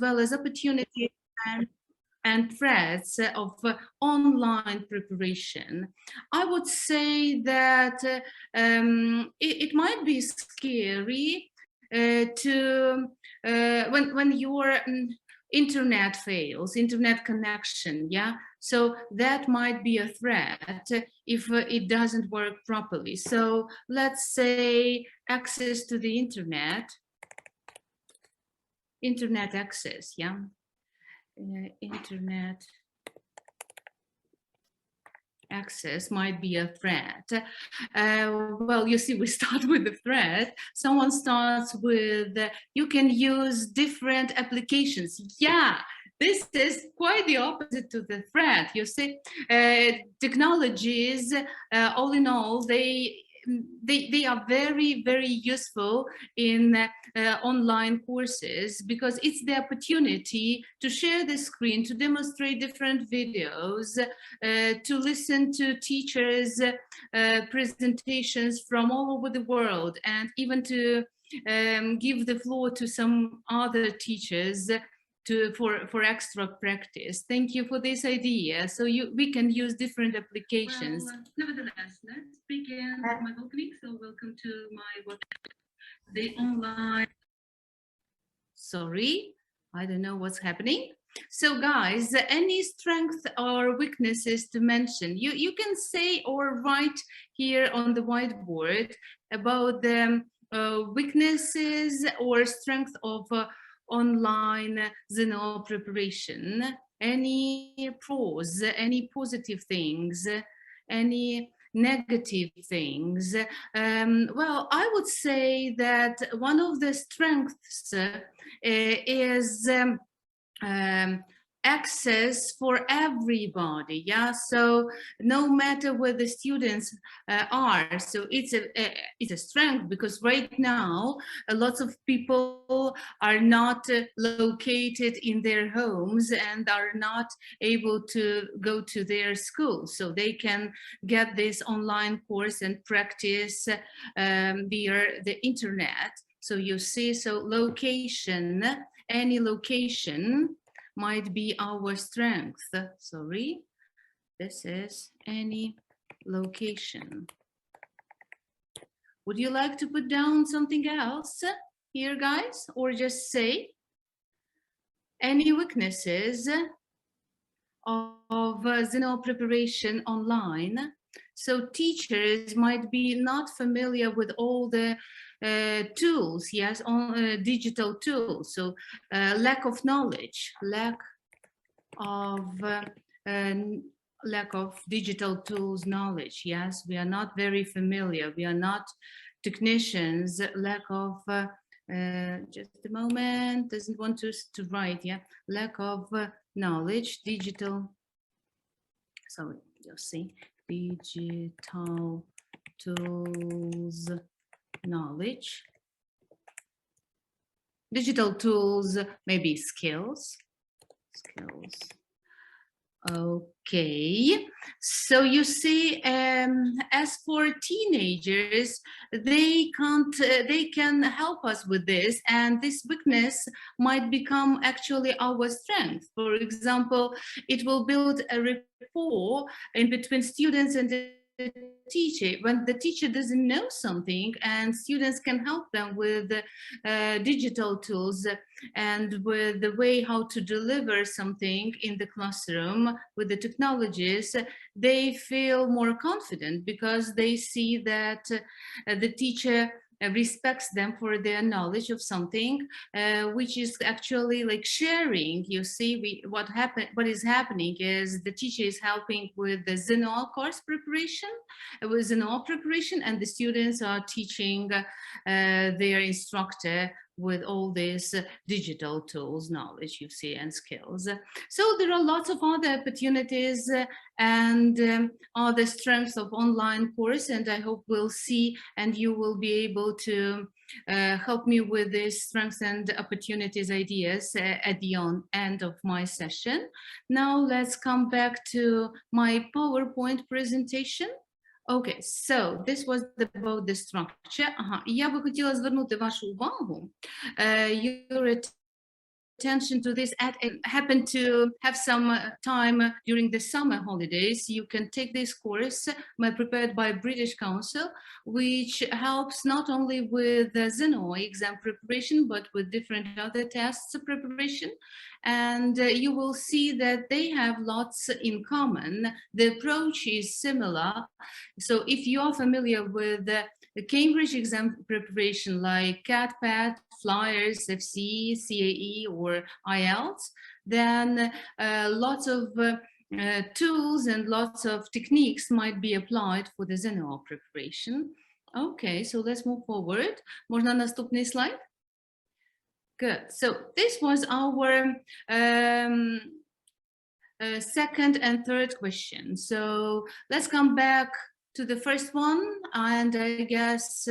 well as opportunities and threats of online preparation. I would say that it might be scary when your internet fails, internet connection, yeah? So that might be a threat if it doesn't work properly. So let's say access to the internet access, yeah? Internet access might be a threat. Well, you see, we start with the threat. Someone starts with, you can use different applications. Yeah, this is quite the opposite to the threat. You see, technologies, all in all, they are very, very useful in online courses because it's the opportunity to share the screen, to demonstrate different videos, to listen to teachers' presentations from all over the world, and even to give the floor to some other teachers for extra practice. Thank you for this idea. So we can use different applications. Well, nevertheless, let's begin with my welcoming. So welcome to my workshop, the online. Sorry, I don't know what's happening. So guys, any strengths or weaknesses to mention? You can say or write here on the whiteboard about the weaknesses or strength of online ZNO preparation. Any pros, any positive things, any negative things? Well, I would say that one of the strengths is access for everybody, yeah. So no matter where the students are, so it's a strength, because right now lots of people are not located in their homes and are not able to go to their school, so they can get this online course and practice via the internet. So you see, so location, any location might be our strength. Sorry, this is any location. Would you like to put down something else here, guys, or just say any weaknesses of ZNO preparation online? So teachers might be not familiar with all the tools, yes, on digital tools. So lack of knowledge, lack of digital tools knowledge. Yes, we are not very familiar. We are not technicians. Lack of just a moment. Doesn't want to write. Yeah, lack of knowledge, digital. Sorry, you'll see digital tools knowledge. Digital tools, maybe skills. Okay, so you see, as for teenagers, they can help us with this, and this weakness might become actually our strength. For example, it will build a rapport in between students and the teacher. When the teacher doesn't know something, and students can help them with digital tools and with the way how to deliver something in the classroom with the technologies, they feel more confident because they see that the teacher respects them for their knowledge of something, which is actually like sharing. You see, what is happening is the teacher is helping with the ZNO course preparation, with ZNO preparation, and the students are teaching their instructor with all these digital tools, knowledge, you see, and skills. So there are lots of other opportunities and other strengths of online course, and I hope we'll see, and you will be able to help me with these strengths and opportunities ideas at the end of my session. Now let's come back to my PowerPoint presentation. Okay, so this was about the structure. Я би хотіла звернути вашу увагу, your attention to this and happen to have some time during the summer holidays, you can take this course prepared by British Council, which helps not only with the ZNO exam preparation, but with different other tests preparation. And you will see that they have lots in common. The approach is similar. So if you are familiar with the Cambridge exam preparation like CAT, PAT, Flyers, FC, CAE, or IELTS, then lots of tools and lots of techniques might be applied for the ZNO preparation. Okay, so let's move forward. Можно наступний слайд? Good. So this was our second and third question. So let's come back to the first one, and I guess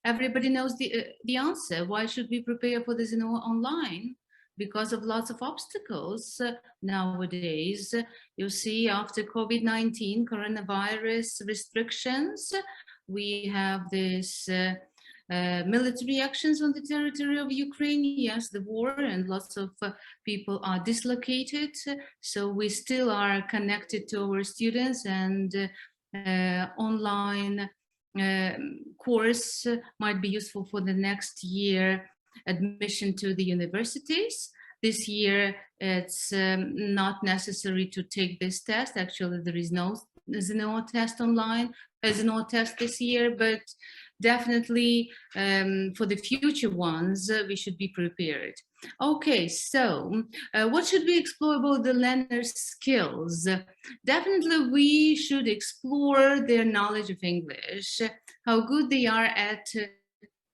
everybody knows the answer. Why should we prepare for the ZNO online? Because of lots of obstacles nowadays. You see, after COVID-19 coronavirus restrictions, we have this military actions on the territory of Ukraine. Yes, the war, and lots of people are dislocated. So we still are connected to our students, and online course might be useful for the next year admission to the universities. This year, it's not necessary to take this test. Actually, there is no ZNO test online, ZNO test this year, but definitely for the future ones, we should be prepared. Okay, so what should we explore about the learner's skills? Definitely we should explore their knowledge of English, how good they are at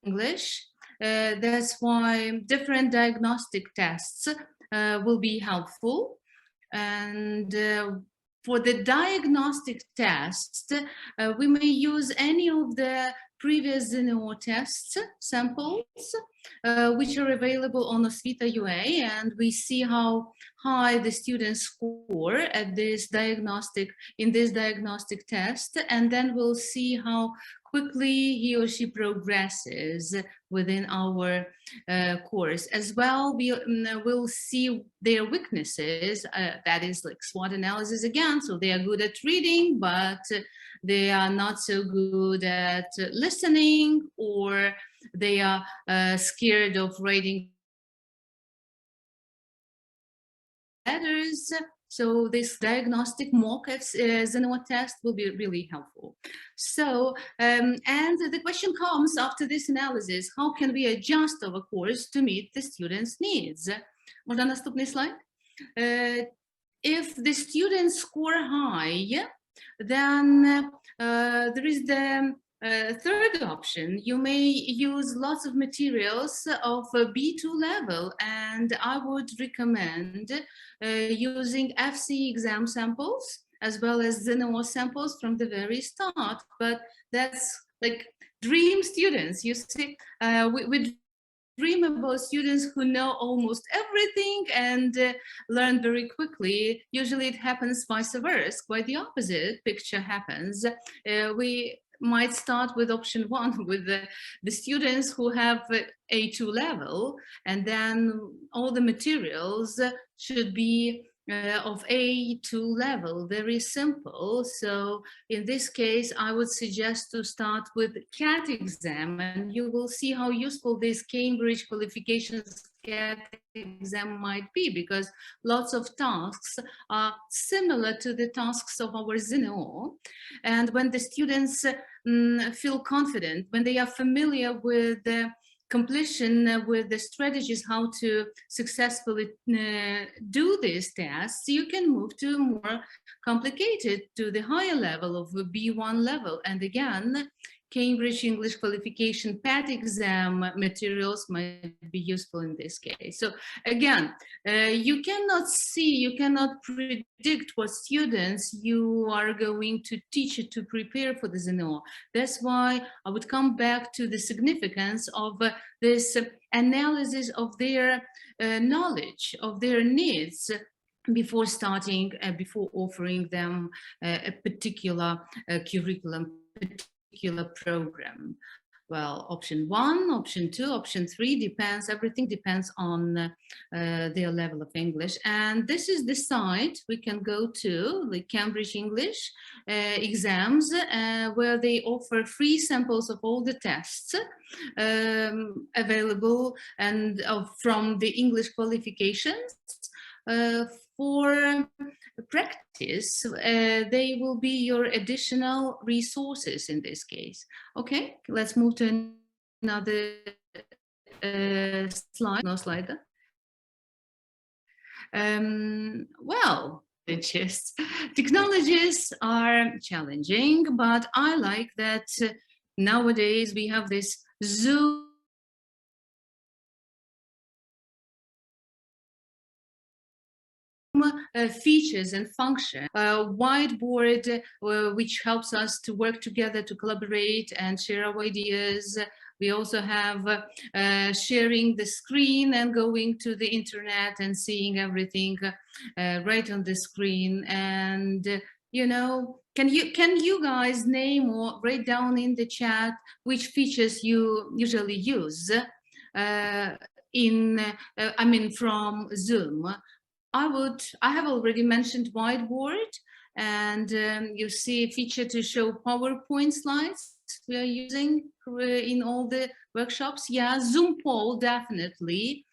English. That's why different diagnostic tests will be helpful. And for the diagnostic test, we may use any of the previous ZNO tests samples, which are available on Osvita UA, and we see how high the students score at this diagnostic test, and then we'll see how quickly he or she progresses within our course. As well, we'll see their weaknesses, that is like SWOT analysis again, so they are good at reading, but they are not so good at listening, or they are scared of writing letters. So this diagnostic mock ZNO test will be really helpful. So, and the question comes after this analysis, how can we adjust our course to meet the students' needs? Можно наступний слайд? If the students score high, then there is the third option. You may use lots of materials of B2 level, and I would recommend using FC exam samples as well as ZNO samples from the very start. But that's like dream students. You see, we dream about students who know almost everything and learn very quickly. Usually it happens vice versa. Quite the opposite picture happens. We might start with option one, with the students who have A2 level, and then all the materials should be of A2 level, very simple. So in this case, I would suggest to start with CAT exam, and you will see how useful this Cambridge qualifications CAT exam might be, because lots of tasks are similar to the tasks of our ZNO. And when the students feel confident, when they are familiar with the completion with the strategies how to successfully do these tests, you can move to more complicated, to the higher level of B1 level. And again, Cambridge English qualification PAT exam materials might be useful in this case. So again, you cannot predict what students you are going to teach to prepare for the ZNO. That's why I would come back to the significance of this analysis of their knowledge, of their needs, before starting, before offering them a particular curriculum, particular program. Well, option 1, option 2, option 3 depends, everything depends on their level of English. And this is the site we can go to, the Cambridge English exams, where they offer free samples of all the tests available and from the English qualifications. For practice, they will be your additional resources in this case. Okay, let's move to another slide. No slide. Well, technologies are challenging, but I like that nowadays we have this Zoom features and function, whiteboard, which helps us to work together, to collaborate and share our ideas. We also have sharing the screen and going to the internet and seeing everything right on the screen. And you know, can you guys name or write down in the chat which features you usually use from Zoom? I have already mentioned whiteboard, and you see a feature to show PowerPoint slides we are using in all the workshops. Yeah, Zoom poll, definitely.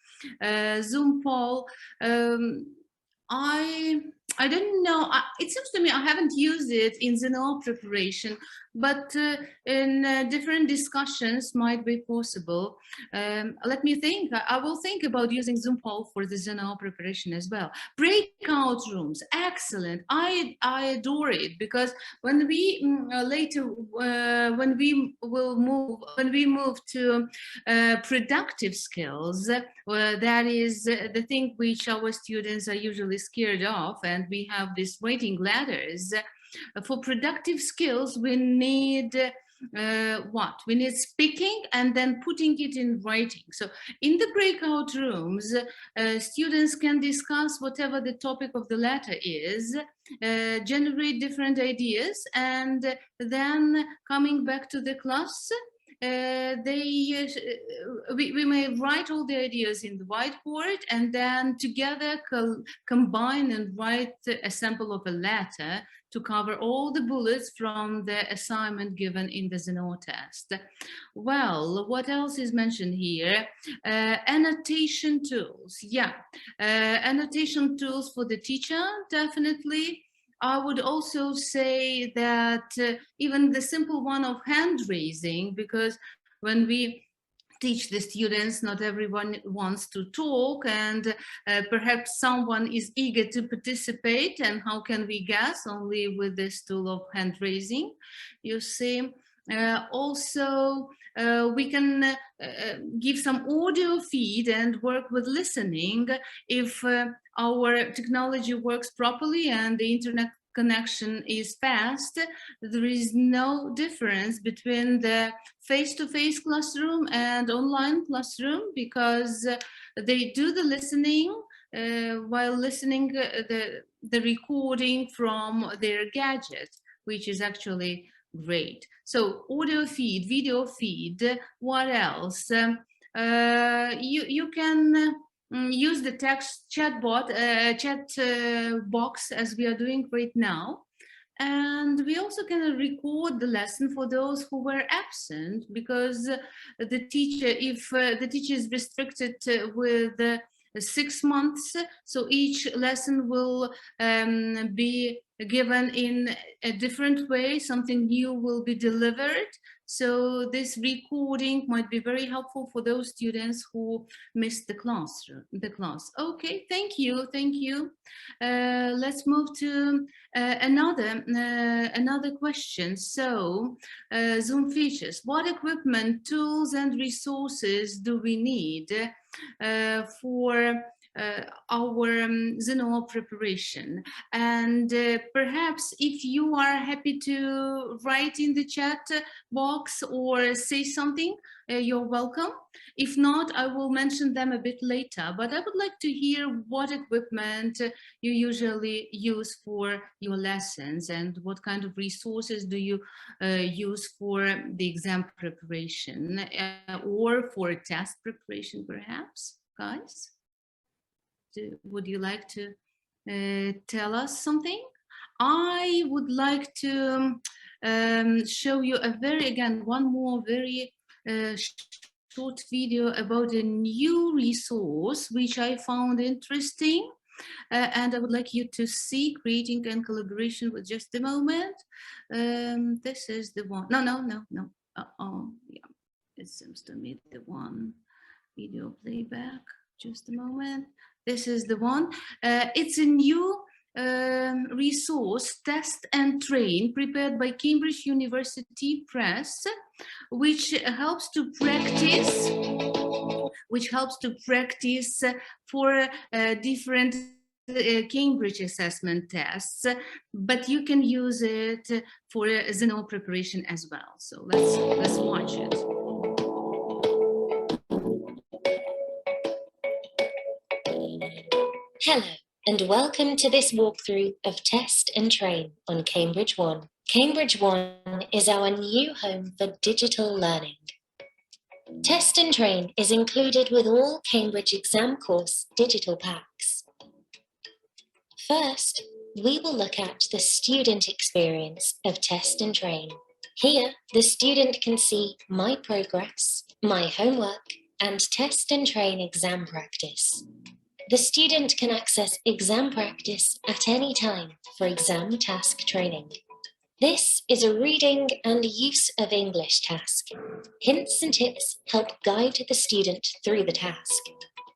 Zoom poll, I don't know. It seems to me I haven't used it in ZNO preparation, but in different discussions might be possible. Let me think. I will think about using Zoom poll for the ZNO preparation as well. Breakout rooms, excellent. I adore it, because when we when we move to productive skills, that is the thing which our students are usually scared of, and we have these waiting ladders. For productive skills, we need what? We need speaking and then putting it in writing. So in the breakout rooms, students can discuss whatever the topic of the letter is, generate different ideas, and then coming back to the class, we may write all the ideas in the whiteboard, and then together combine and write a sample of a letter to cover all the bullets from the assignment given in the ZNO test. Well, what else is mentioned here? Annotation tools. Yeah, annotation tools for the teacher, definitely. I would also say that even the simple one of hand raising, because when we teach the students, not everyone wants to talk, and perhaps someone is eager to participate, and how can we guess? Only with this tool of hand raising, you see. Also, we can give some audio feed and work with listening if our technology works properly and the internet connection is fast. There is no difference between the face-to-face classroom and online classroom, because they do the listening while listening the recording from their gadget, which is actually great. So audio feed, video feed, what else? You can use the text chat box as we are doing right now. And we also can record the lesson for those who were absent, because the teacher, if the teacher is restricted with 6 months, so each lesson will be given in a different way, something new will be delivered. So this recording might be very helpful for those students who missed the class. Okay, thank you. Let's move to another question. So Zoom features, what equipment, tools and resources do we need for our ZNO preparation. And perhaps if you are happy to write in the chat box or say something, you're welcome. If not, I will mention them a bit later, but I would like to hear what equipment you usually use for your lessons and what kind of resources do you use for the exam preparation or for test preparation, perhaps, guys? Would you like to tell us something? I would like to show you one more very short video about a new resource which I found interesting. And I would like you to see creating and collaboration with just a moment. This is the one. No. Yeah, it seems to me the one. Video playback. Just a moment. This is the one. It's a new resource, Test and Train, prepared by Cambridge University Press, which helps to practice for different Cambridge assessment tests, but you can use it for ZNO preparation as well. So let's watch it. Hello, and welcome to this walkthrough of Test and Train on Cambridge One. Cambridge One is our new home for digital learning. Test and Train is included with all Cambridge exam course digital packs. First, we will look at the student experience of Test and Train. Here, the student can see my progress, my homework, and Test and Train exam practice. The student can access exam practice at any time for exam task training. This is a reading and use of English task. Hints and tips help guide the student through the task.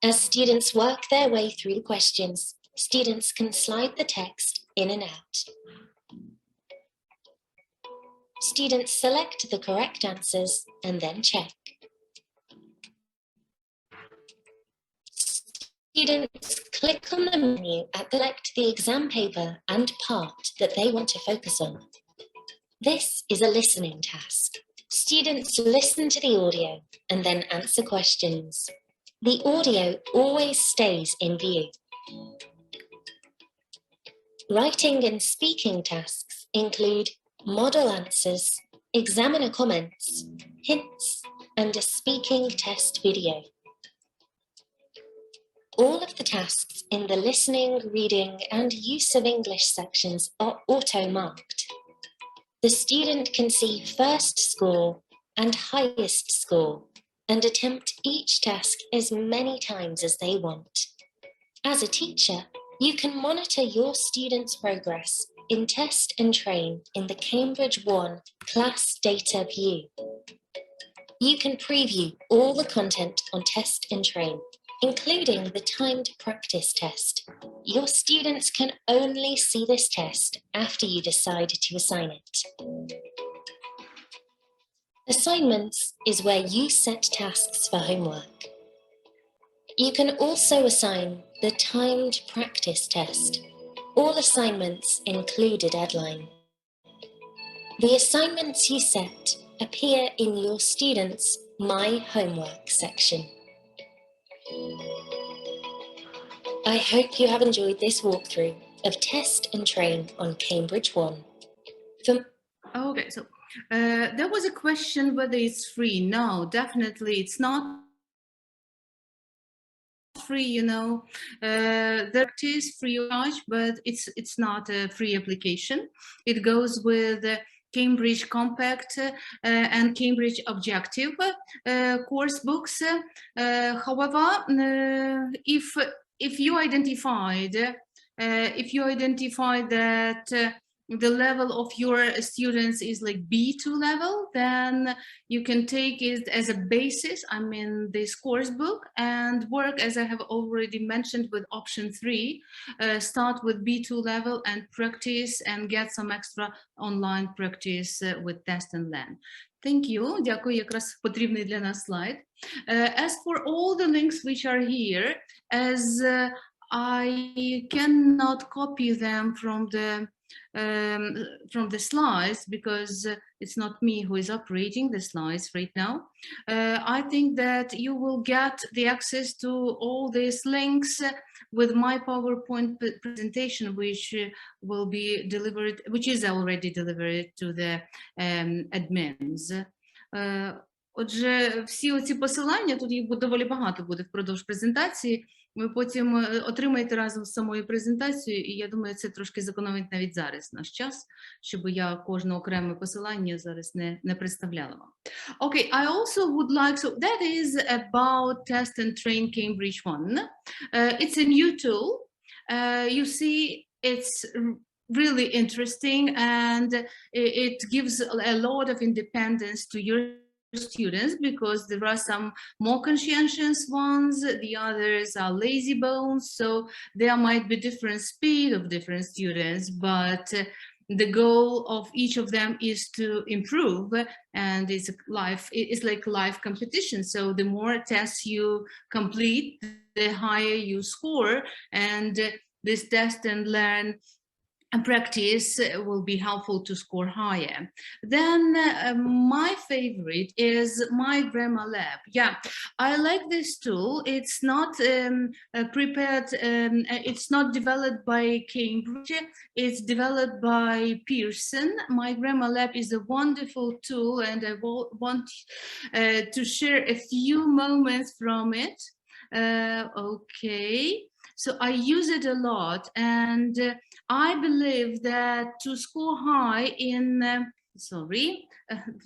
As students work their way through the questions, students can slide the text in and out. Students select the correct answers and then check. Students click on the menu and select the exam paper and part that they want to focus on. This is a listening task. Students listen to the audio and then answer questions. The audio always stays in view. Writing and speaking tasks include model answers, examiner comments, hints, and a speaking test video. All of the tasks in the listening, reading, and use of English sections are auto-marked. The student can see first score and highest score and attempt each task as many times as they want. As a teacher, you can monitor your students' progress in Test and Train in the Cambridge One class data view. You can preview all the content on Test and Train, including the timed practice test. Your students can only see this test after you decide to assign it. Assignments is where you set tasks for homework. You can also assign the timed practice test. All assignments include a deadline. The assignments you set appear in your students' My Homework section. I hope you have enjoyed this walkthrough of Test and Train on Cambridge One. Okay, so there was a question whether it's free. No, definitely it's not free, you know. There is free of charge, but it's not a free application. It goes with Cambridge Compact and Cambridge Objective course books. However, if you identified that the level of your students is like B2 level, then you can take it as a basis, I mean, this course book, and work, as I have already mentioned, with option 3, start with B2 level and practice and get some extra online practice with Test and Learn. Thank you. Дякую, якраз потрібний для нас слайд. As for all the links which are here, as I cannot copy them from the slides because it's not me who is operating the slides right now. I think that you will get the access to all these links with my PowerPoint presentation, which will be delivered, which is already delivered to the admins. Отже, всі оці посилання, тут їх доволі багато буде впродовж презентації, ви потім отримаєте разом з самою презентацією, і я думаю, це трошки зекономить навіть зараз наш час, щоб я кожне окреме посилання зараз не представляла вам. Okay, I also would like, so that is about Test and Train Cambridge 1. It's a new tool. You see, it's really interesting, and it gives a lot of independence to your students because there are some more conscientious ones, the others are lazy bones, so there might be different speed of different students, but the goal of each of them is to improve, and it's like live competition. So the more tests you complete, the higher you score, and this test and learn and practice will be helpful to score higher. Then my favorite is My Grammar Lab. Yeah, I like this tool. It's not prepared, it's not developed by Cambridge, it's developed by Pearson. My Grammar Lab is a wonderful tool, and I want to share a few moments from it. Okay. So I use it a lot, and I believe that to score high in, sorry,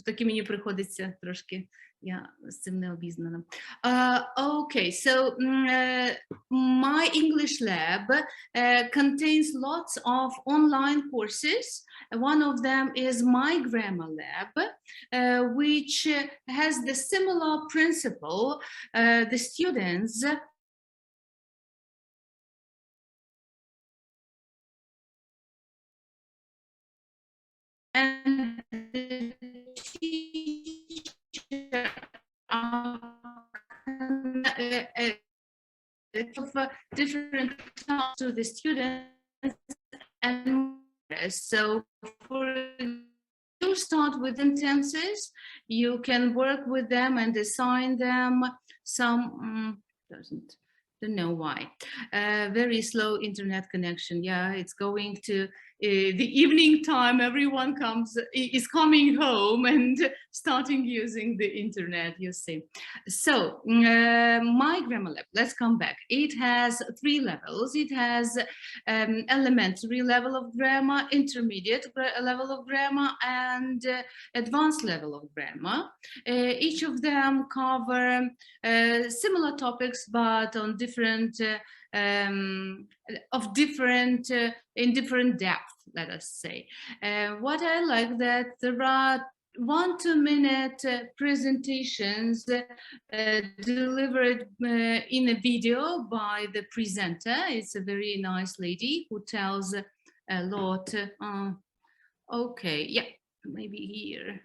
таки мені приходиться трошки, я з цим не обізнана. Okay, so My English Lab contains lots of online courses. One of them is My Grammar Lab, which has the similar principle. The students and the teacher of different talks to the students, and so for you start with sentences, you can work with them and assign them some don't know why. Very slow internet connection. Yeah, it's going to the evening time. Everyone is coming home and starting using the internet, you see. So My Grammar Lab, let's come back. It has 3 levels. It has elementary level of grammar, intermediate level of grammar, and advanced level of grammar. Each of them cover similar topics, but on different in different depth, let us say. What I like that there are 1-2 minute presentations delivered in a video by the presenter. It's a very nice lady who tells a lot. Okay, yeah, maybe here.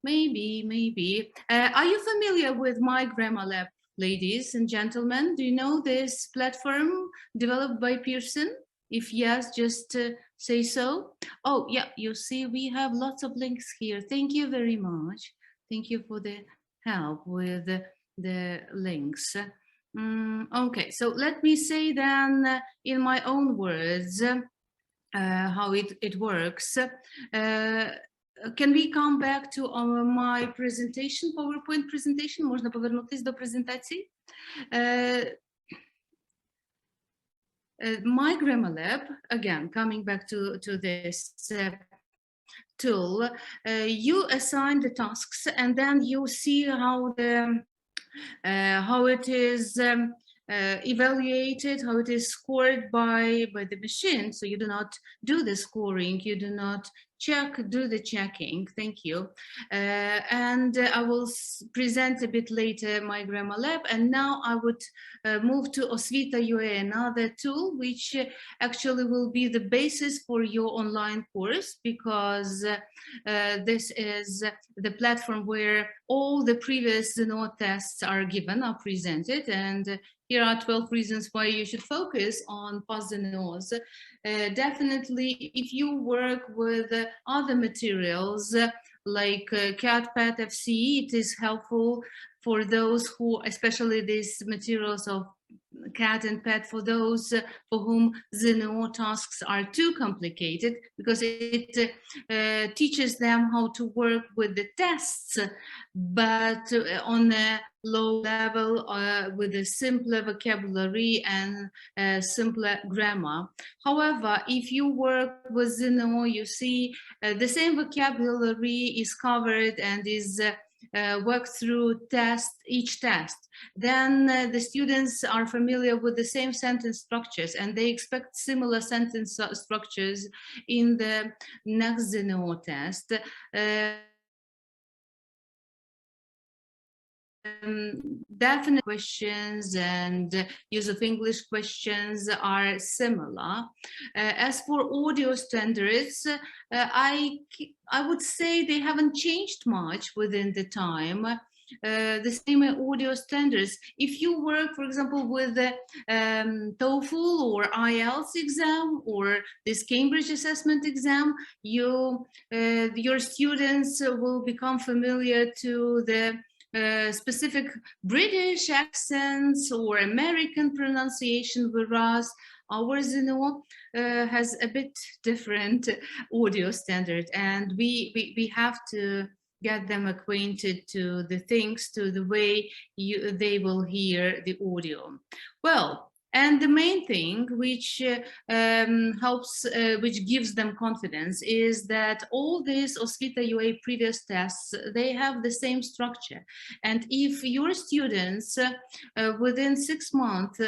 Maybe. Are you familiar with My Grammar Lab, ladies and gentlemen? Do you know this platform developed by Pearson? If yes, just say so. Oh, yeah, you see, we have lots of links here. Thank you very much. Thank you for the help with the links. Okay, so let me say then in my own words how it works. Can we come back to my presentation, PowerPoint presentation? Можна повернутись до презентації? My Grammar Lab, again, coming back to this tool, you assign the tasks, and then you see how it is evaluated, how it is scored by the machine. So you do not do the scoring, you do not do the checking. Thank you. And I will present a bit later my grammar lab. And now I would move to Osvita UA, another tool which actually will be the basis for your online course, because this is the platform where all the previous ZNO tests are given, are presented, and here are 12 reasons why you should focus on past ZNOs. Definitely, if you work with other materials like CAT, PAT, FCE, it is helpful for those who, especially these materials of CAT and PAT, for those for whom ZNO tasks are too complicated, because it teaches them how to work with the tests, but on a low level, with a simpler vocabulary and simpler grammar. However, if you work with ZNO, you see the same vocabulary is covered and is worked through each test. Then the students are familiar with the same sentence structures, and they expect similar sentence structures in the next ZNO test. Definite questions and use of English questions are similar. As for audio standards, I would say they haven't changed much within the time. The same audio standards. If you work, for example, with the TOEFL or IELTS exam or this Cambridge assessment exam, your students will become familiar to the specific British accents or American pronunciation, whereas our ZNO has a bit different audio standard, and we have to get them acquainted to the things, to the way they will hear the audio. Well, and the main thing which helps, which gives them confidence, is that all these Osvita UA previous tests, they have the same structure. And if your students within 6 months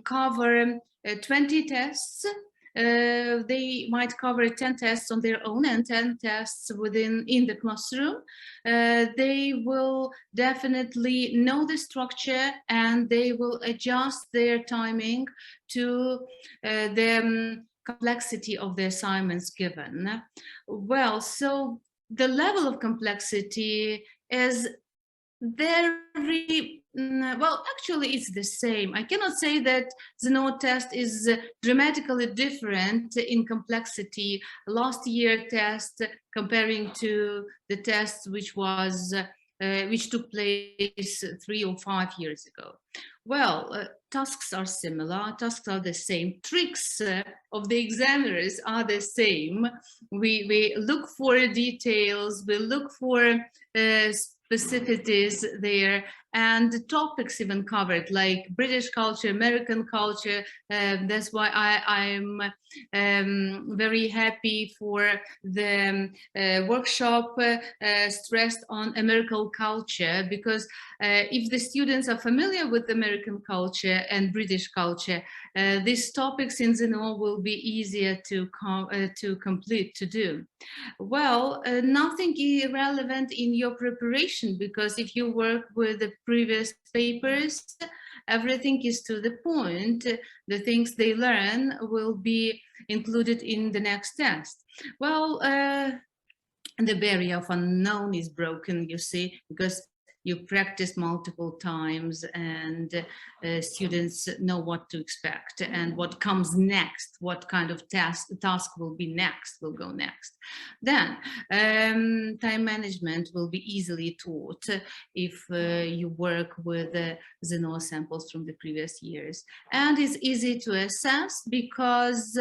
cover 20 tests, they might cover 10 tests on their own and 10 tests in the classroom. They will definitely know the structure, and they will adjust their timing to the complexity of the assignments given. Well, so the level of complexity is very well, actually it's the same. I cannot say that ZNO test is dramatically different in complexity last year test comparing to the test which took place 3 or 5 years ago. Well, tasks are similar, tasks are the same, tricks of the examiners are the same. We look for details, we look for specificities there, and the topics even covered, like British culture, American culture. That's why I'm very happy for the workshop stressed on American culture, because if the students are familiar with American culture and British culture, these topics in ZNO will be easier to complete, to do. Well, nothing irrelevant in your preparation, because if you work with the previous papers, everything is to the point. The things they learn will be included in the next test. Well, the barrier of unknown is broken, you see, because you practice multiple times, and students know what to expect and what comes next, what kind of task will go next. Then time management will be easily taught if you work with ZNO samples from the previous years. And it's easy to assess because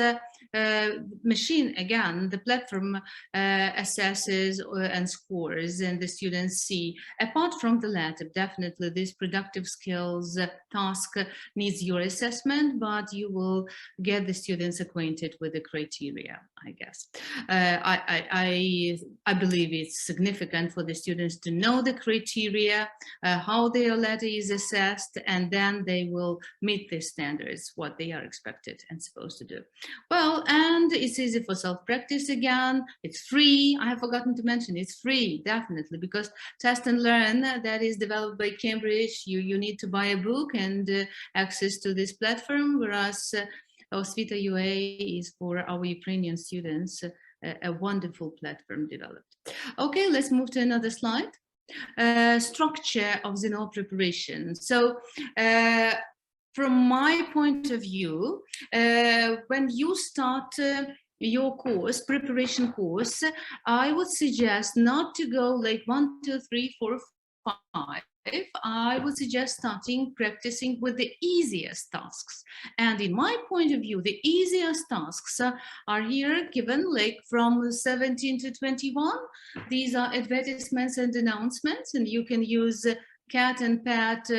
machine, again, the platform assesses and scores, and the students see, apart from from the letter, definitely this productive skills task needs your assessment, but you will get the students acquainted with the criteria, I guess. I believe it's significant for the students to know the criteria, how their letter is assessed, and then they will meet the standards, what they are expected and supposed to do. Well, and it's easy for self-practice again. It's free. I have forgotten to mention it's free, definitely, because Test and Learn that is developed by Cambridge, you need to buy a book and access to this platform, whereas Osvita UA is for our Ukrainian students, a wonderful platform developed. Okay, let's move to another slide. Structure of ZNO preparation. So from my point of view, when you start your course, preparation course, I would suggest not to go like 1, 2, 3, 4, 5. I would suggest starting practicing with the easiest tasks. And in my point of view, the easiest tasks are here given like from 17 to 21. These are advertisements and announcements, and you can use cat and pat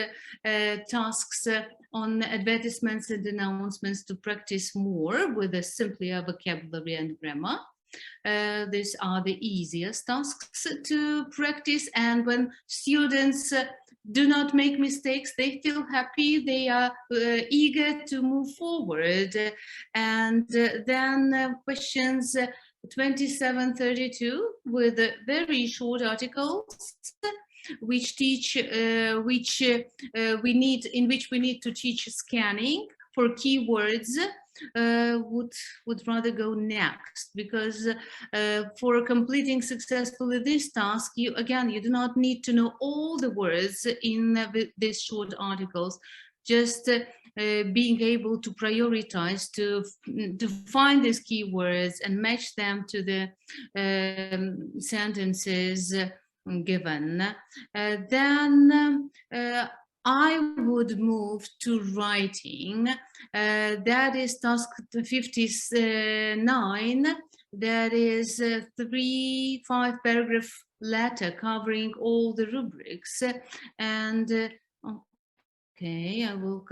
tasks on advertisements and announcements to practice more with a simpler vocabulary and grammar. These are the easiest tasks to practice, and when students do not make mistakes, they feel happy, they are eager to move forward. And then questions 27, 32 with very short articles which teach in which we need to teach scanning for keywords. Would rather go next, because for completing successfully this task, you do not need to know all the words in these short articles. Just being able to prioritize, to find these keywords and match them to the sentences given. Then I would move to writing. That is task 59. That is 3-5 paragraph letter covering all the rubrics. And okay, I will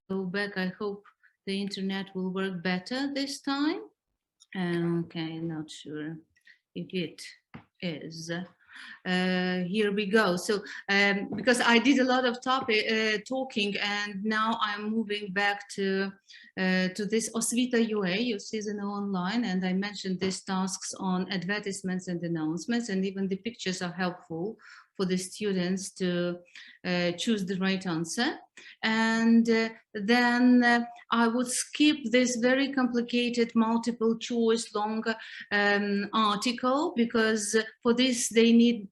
go back. I hope the internet will work better this time. Okay, not sure if it is. Here we go. So because I did a lot of talking, and now I'm moving back to this Osvita UA, you see ZNO online, and I mentioned these tasks on advertisements and announcements, and even the pictures are helpful for the students to choose the right answer. And then I would skip this very complicated multiple choice long article, because for this they need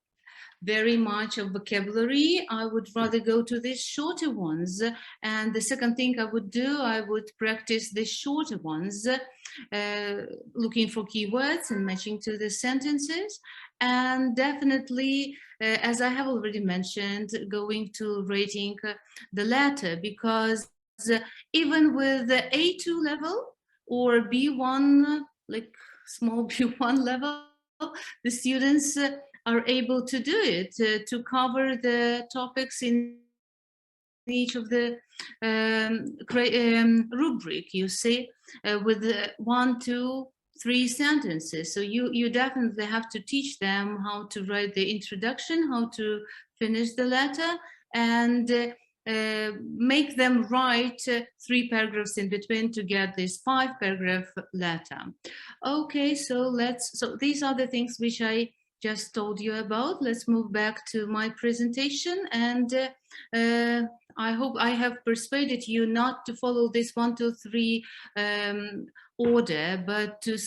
very much of vocabulary. I would rather go to these shorter ones. And the second thing I would do, I would practice the shorter ones, looking for keywords and matching to the sentences. And definitely, as I have already mentioned, going to rating the letter, because even with the A2 level or B1, like small B1 level, the students are able to do it, to cover the topics in each of the rubric, you see, with 1, 2, 3 sentences. So you definitely have to teach them how to write the introduction, how to finish the letter, and make them write 3 paragraphs in between to get this 5 paragraph letter. Okay, so these are the things which I just told you about. Let's move back to my presentation, and I hope I have persuaded you not to follow this 1, 2, 3 order, but to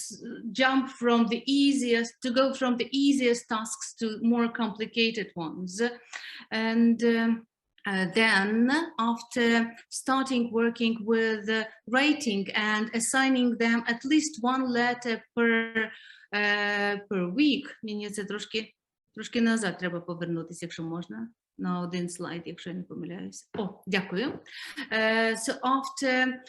jump from the easiest, to go from the easiest tasks to more complicated ones. And then after starting working with writing and assigning them at least 1 letter per week, мені це трошки назад треба повернутися, якщо можна. на один слайд, якщо я не помиляюсь. О, дякую. So after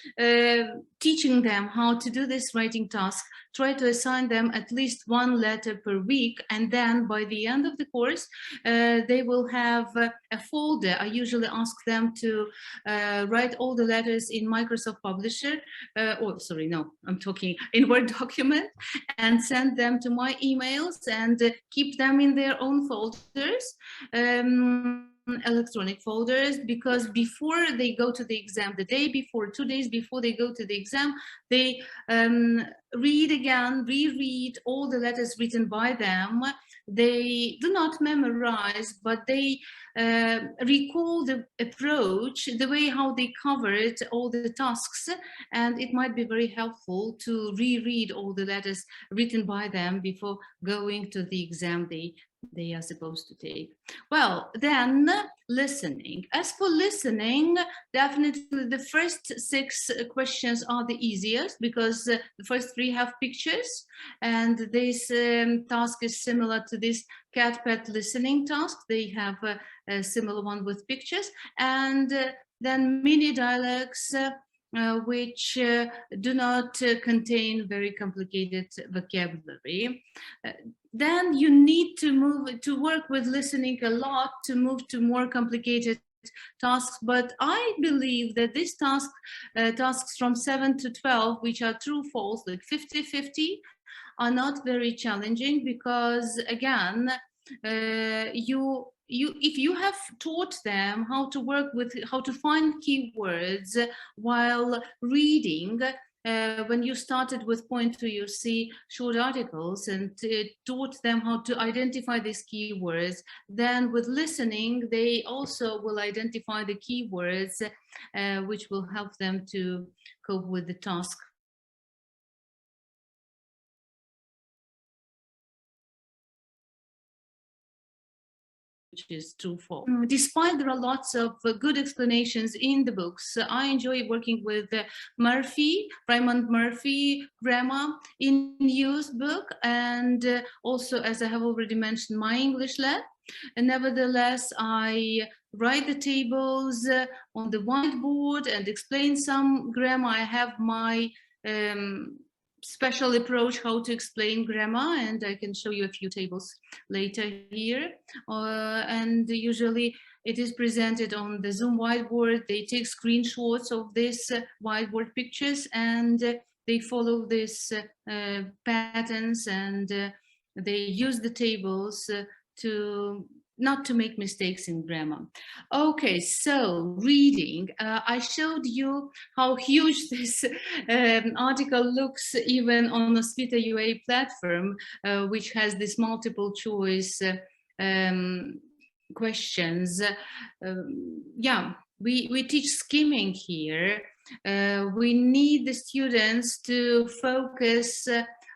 teaching them how to do this writing task, try to assign them at least one letter per week, and then by the end of the course, they will have a folder. I usually ask them to write all the letters in Microsoft Publisher, I'm talking in Word document, and send them to my emails and keep them in their own folders. Electronic folders, because before they go to the exam, the day before, 2 days before they go to the exam, they read again, reread all the letters written by them. They do not memorize, but they recall the approach, the way how they covered all the tasks, and it might be very helpful to reread all the letters written by them before going to the exam they are supposed to take. Well, then listening. As for listening, definitely the first 6 questions are the easiest, because the first 3 have pictures, and this task is similar to this cat-pet listening task. They have a similar one with pictures, and then mini dialogues, which do not contain very complicated vocabulary. Then you need to work with listening a lot to move to more complicated tasks, but I believe that these tasks from 7 to 12, which are true false, like 50-50, are not very challenging, because again, if you have taught them how to work with, how to find keywords while reading, when you started with point 2, you see short articles, and taught them how to identify these keywords. Then with listening, they also will identify the keywords, which will help them to cope with the task. Which is true for. Despite there are lots of good explanations in the books, I enjoy working with Raymond Murphy grammar in use book, and also, as I have already mentioned, my English lab. And nevertheless, I write the tables on the whiteboard and explain some grammar. I have my special approach how to explain grammar, and I can show you a few tables later here. And usually it is presented on the Zoom whiteboard. They take screenshots of this whiteboard pictures, and they follow these patterns, and they use the tables not to make mistakes in grammar. Okay, so reading. I showed you how huge this article looks even on the Svita UA platform, which has this multiple choice questions. Yeah, we teach skimming here. We need the students to focus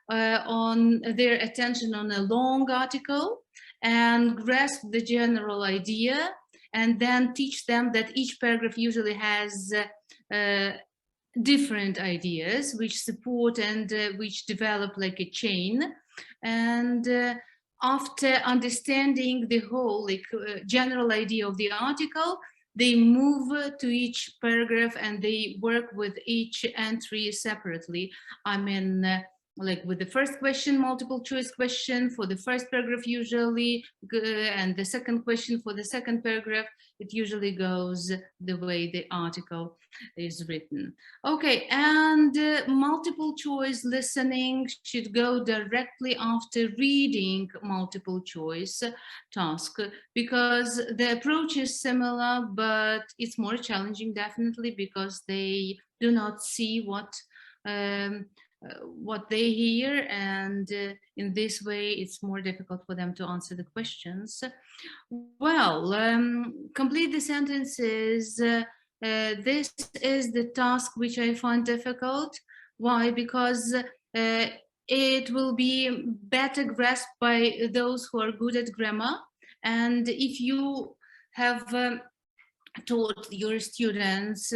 on their attention on a long article and grasp the general idea, and then teach them that each paragraph usually has different ideas which support and which develop like a chain. And after understanding the whole general idea of the article, they move to each paragraph and they work with each entry separately. I mean, like with the first question, multiple choice question for the first paragraph usually, and the second question for the second paragraph, it usually goes the way the article is written. Okay, and multiple choice listening should go directly after reading multiple choice task, because the approach is similar, but it's more challenging definitely, because they do not see what they hear, and in this way it's more difficult for them to answer the questions. Well, complete the sentences. This is the task which I find difficult. Why? Because it will be better grasped by those who are good at grammar, and if you have taught your students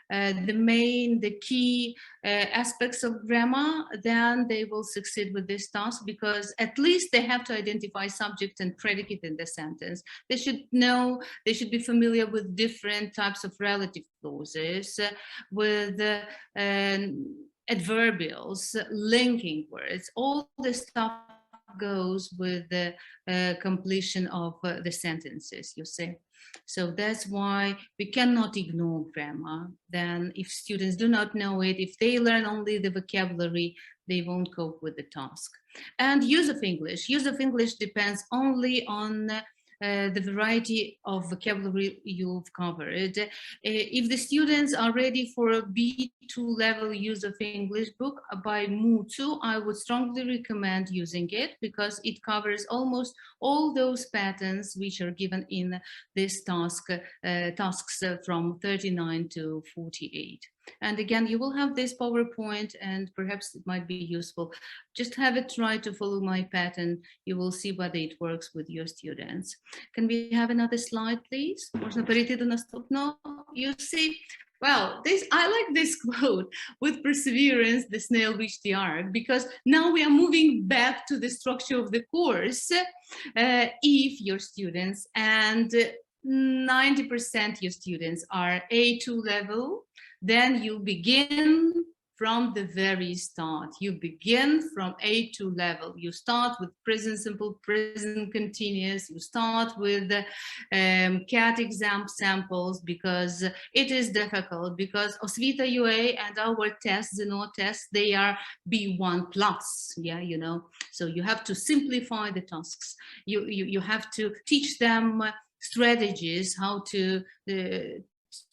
the key aspects of grammar, then they will succeed with this task, because at least they have to identify subject and predicate in the sentence. They should know, they should be familiar with different types of relative clauses, with adverbials, linking words. All this stuff goes with the completion of the sentences, you see. So that's why we cannot ignore grammar. Then if students do not know it, if they learn only the vocabulary, they won't cope with the task. And use of English. Use of English depends only on the variety of vocabulary you've covered. If the students are ready for a B2 level use of English book by Mutu, I would strongly recommend using it, because it covers almost all those patterns which are given in this tasks from 39 to 48. And again, you will have this PowerPoint, and perhaps it might be useful. Just have it try to follow my pattern. You will see whether it works with your students. Can we have another slide, please? Можна перейти до наступного? You see, well, I like this quote: with perseverance, the snail reached the ark, because now we are moving back to the structure of the course. If your students, and 90% your students, are A2 level, then you begin from the very start. You begin from A2 level. You start with present simple, present continuous. You start with the CAT exam samples, because it is difficult, because Osvita UA and our tests, ZNO tests, they are B1 plus, yeah, you know. So you have to simplify the tasks. You have to teach them strategies, how to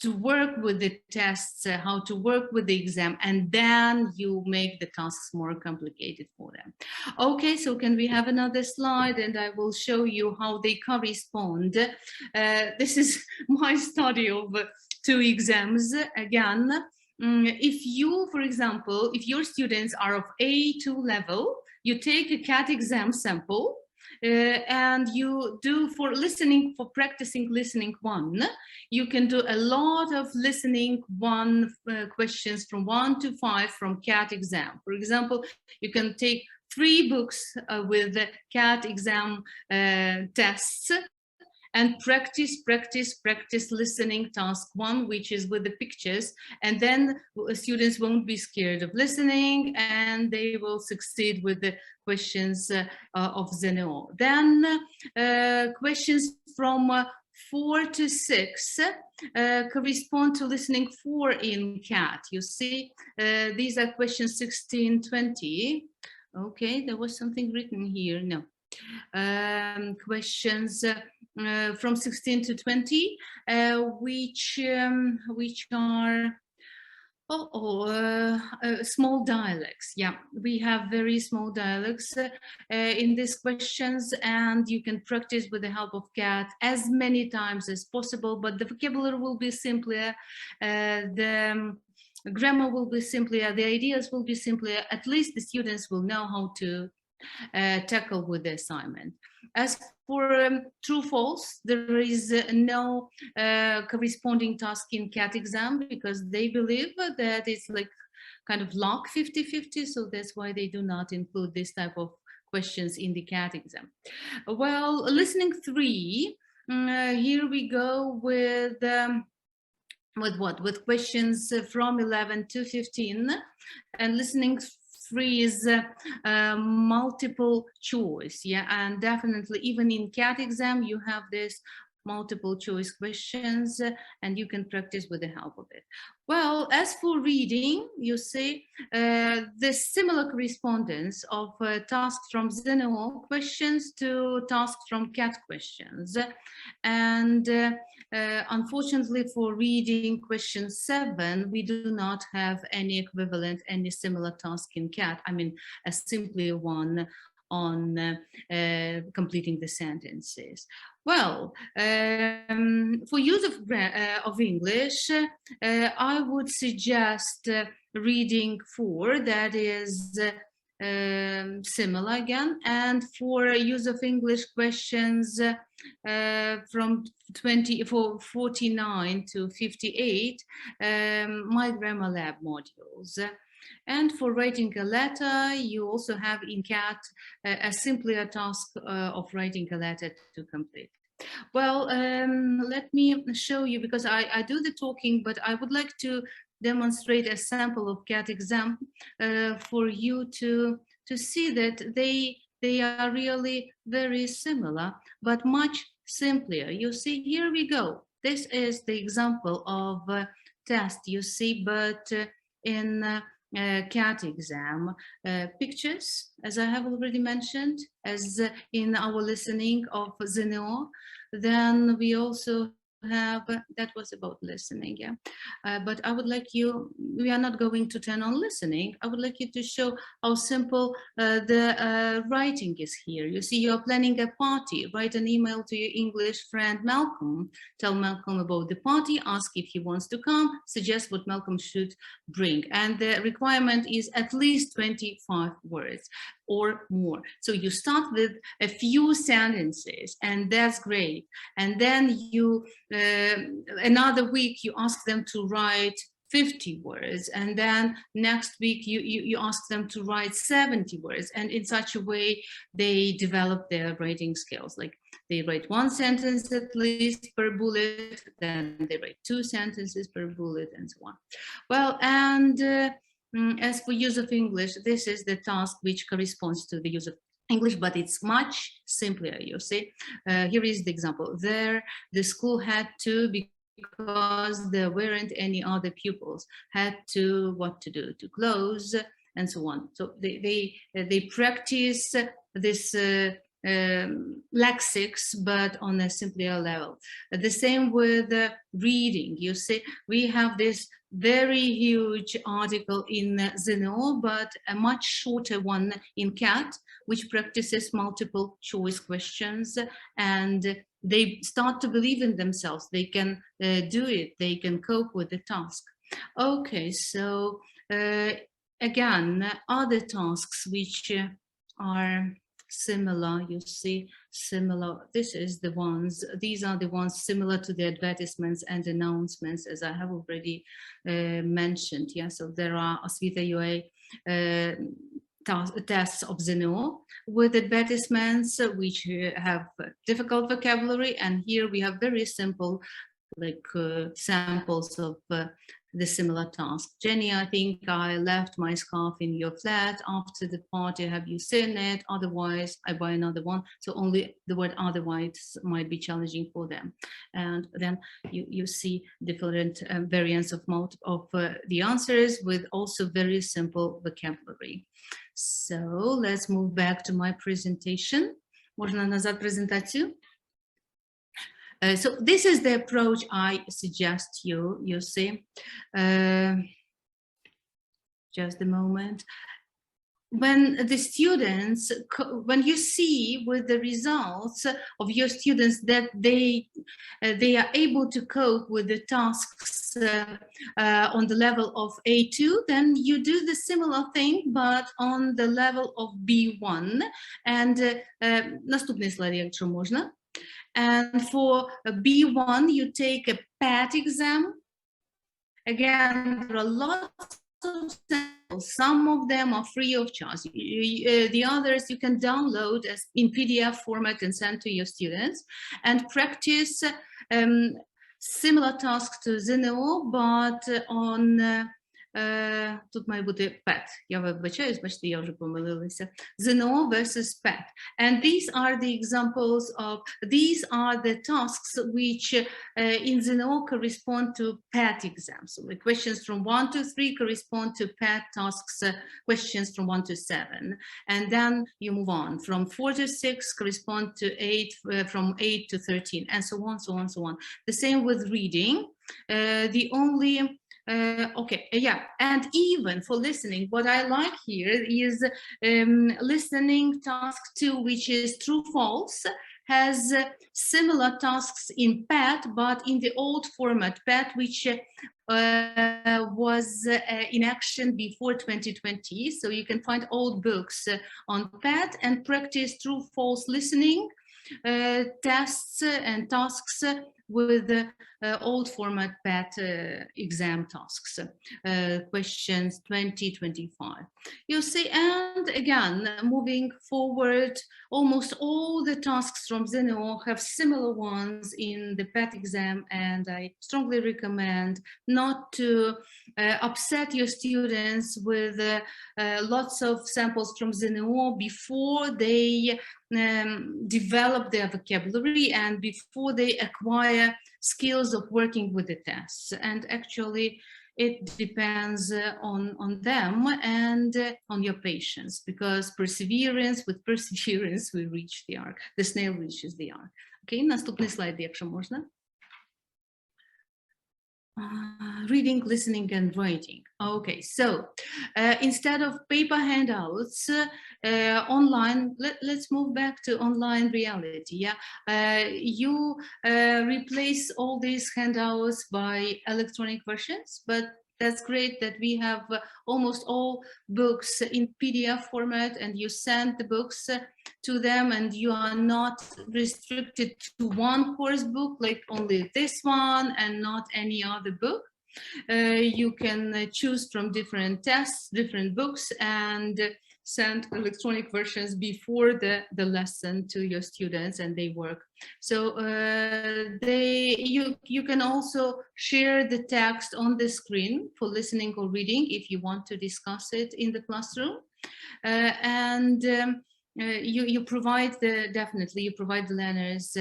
work with the tests, how to work with the exam, and then you make the tasks more complicated for them. Okay, so can we have another slide, and I will show you how they correspond. This is my study of 2 exams. Again, if you, for example, if your students are of A2 level, you take a CAT exam sample, and you do for listening, for practicing listening 1, you can do a lot of listening 1 questions from 1 to 5 from CAT exam. For example, you can take 3 books with CAT exam tests, and practice listening task 1, which is with the pictures, and then students won't be scared of listening, and they will succeed with the questions of ZNO. Then questions from 4 to 6 correspond to listening 4 in CAT. You see, these are questions 16, 20. Okay, there was something written here. No. Questions from 16 to 20, which are small dialects. Yeah, we have very small dialects in these questions, and you can practice with the help of CAT as many times as possible, but the vocabulary will be simpler, the grammar will be simpler, the ideas will be simpler. At least the students will know how to tackle with the assignment. As for true false, there is no corresponding task in CAT exam, because they believe that it's like kind of luck 50-50, so that's why they do not include this type of questions in the CAT exam. Well, listening 3, here we go with what? With questions from 11 to 15, and listening 3 is multiple choice, yeah, and definitely even in CAT exam you have this multiple choice questions, and you can practice with the help of it. Well, as for reading, you see the similar correspondence of tasks from ZNO questions to tasks from CAT questions, and unfortunately for reading question 7, we do not have any equivalent, any similar task in CAT. I mean, a simply one on completing the sentences. Well, for use of English, I would suggest reading 4, that is similar again. And for use of English questions from 49 to 58, My Grammar Lab modules. And for writing a letter, you also have in CAT a simpler task of writing a letter to complete. Well, let me show you, because I do the talking, but I would like to demonstrate a sample of CAT exam for you to see that they are really very similar, but much simpler. You see, here we go. This is the example of test, you see, but in CAT exam. Pictures, as I have already mentioned, as in our listening of ZNO. Then we also have, that was about listening, yeah. But I would like you, we are not going to turn on listening. I would like you to show how simple the writing is here. You see, you're planning a party. Write an email to your English friend Malcolm. Tell Malcolm about the party, ask if he wants to come, suggest what Malcolm should bring. And the requirement is at least 25 words or more. So you start with a few sentences, and that's great. And then you, another week, you ask them to write 50 words, and then next week you ask them to write 70 words, and in such a way they develop their writing skills. Like they write one sentence at least per bullet, then they write 2 sentences per bullet, and so on. Well, and as for use of English, this is the task which corresponds to the use of English, but it's much simpler, you see. Here is the example. There, the school had to, because there weren't any other pupils, had to, what to do, to close, and so on. So they practice this lexics, but on a simpler level. The same with reading. You see, we have this very huge article in ZNO, but a much shorter one in CAT, which practices multiple choice questions, and they start to believe in themselves. They can do it. They can cope with the task. Okay, so again, other tasks which are similar, you see, similar. This is the ones, these are the ones similar to the advertisements and announcements, as I have already mentioned. Yeah, so there are Osvita UA tests of ZNO with advertisements which have difficult vocabulary, and here we have very simple, like samples of the similar task. Jenny, I think I left my scarf in your flat after the party. Have you seen it? Otherwise, I buy another one. So only the word otherwise might be challenging for them. And then you see different variants of the answers with also very simple vocabulary. So let's move back to my presentation. Можно назад презентацию? So this is the approach I suggest you see. Just a moment. When the students, when you see with the results of your students that they are able to cope with the tasks on the level of A2, then you do the similar thing, but on the level of B1. And наступний слайд, якщо можна. And for B1, you take a PAT exam. Again, there are lots of samples. Some of them are free of charge. The others you can download as in PDF format and send to your students, and practice similar tasks to ZNO, but on тут має бути PET. Я вибачаюсь, бачите, я вже помилилася. ZNO versus PET. And these are the examples of, these are the tasks which in ZNO correspond to PET exams. So the questions from 1 to 3 correspond to PET tasks, questions from 1 to 7. And then you move on. From 4 to 6 correspond to 8, from 8 to 13, and so on, so on, so on. The same with reading. The only okay, yeah, and even for listening, what I like here is listening task 2, which is true false, has similar tasks in PET, but in the old format, PET, which was in action before 2020. So you can find old books on PET and practice true false listening tests and tasks with old format PET exam tasks, questions 2025. You see, and again, moving forward, almost all the tasks from ZNO have similar ones in the PET exam, and I strongly recommend not to upset your students with lots of samples from ZNO before they develop their vocabulary and before they acquire skills of working with the tests. And actually, it depends on them and on your patience, because with perseverance we reach the arc, the snail reaches the arc. Okay, наступний слайд, якщо можна. Reading, listening, and writing. Okay, so instead of paper handouts, online, let's move back to online reality. Yeah, you replace all these handouts by electronic versions, but that's great that we have almost all books in PDF format, and you send the books to them, and you are not restricted to one course book, like only this one and not any other book. You can choose from different tests, different books, and send electronic versions before the lesson to your students, and they work. So you can also share the text on the screen for listening or reading if you want to discuss it in the classroom. You provide the learners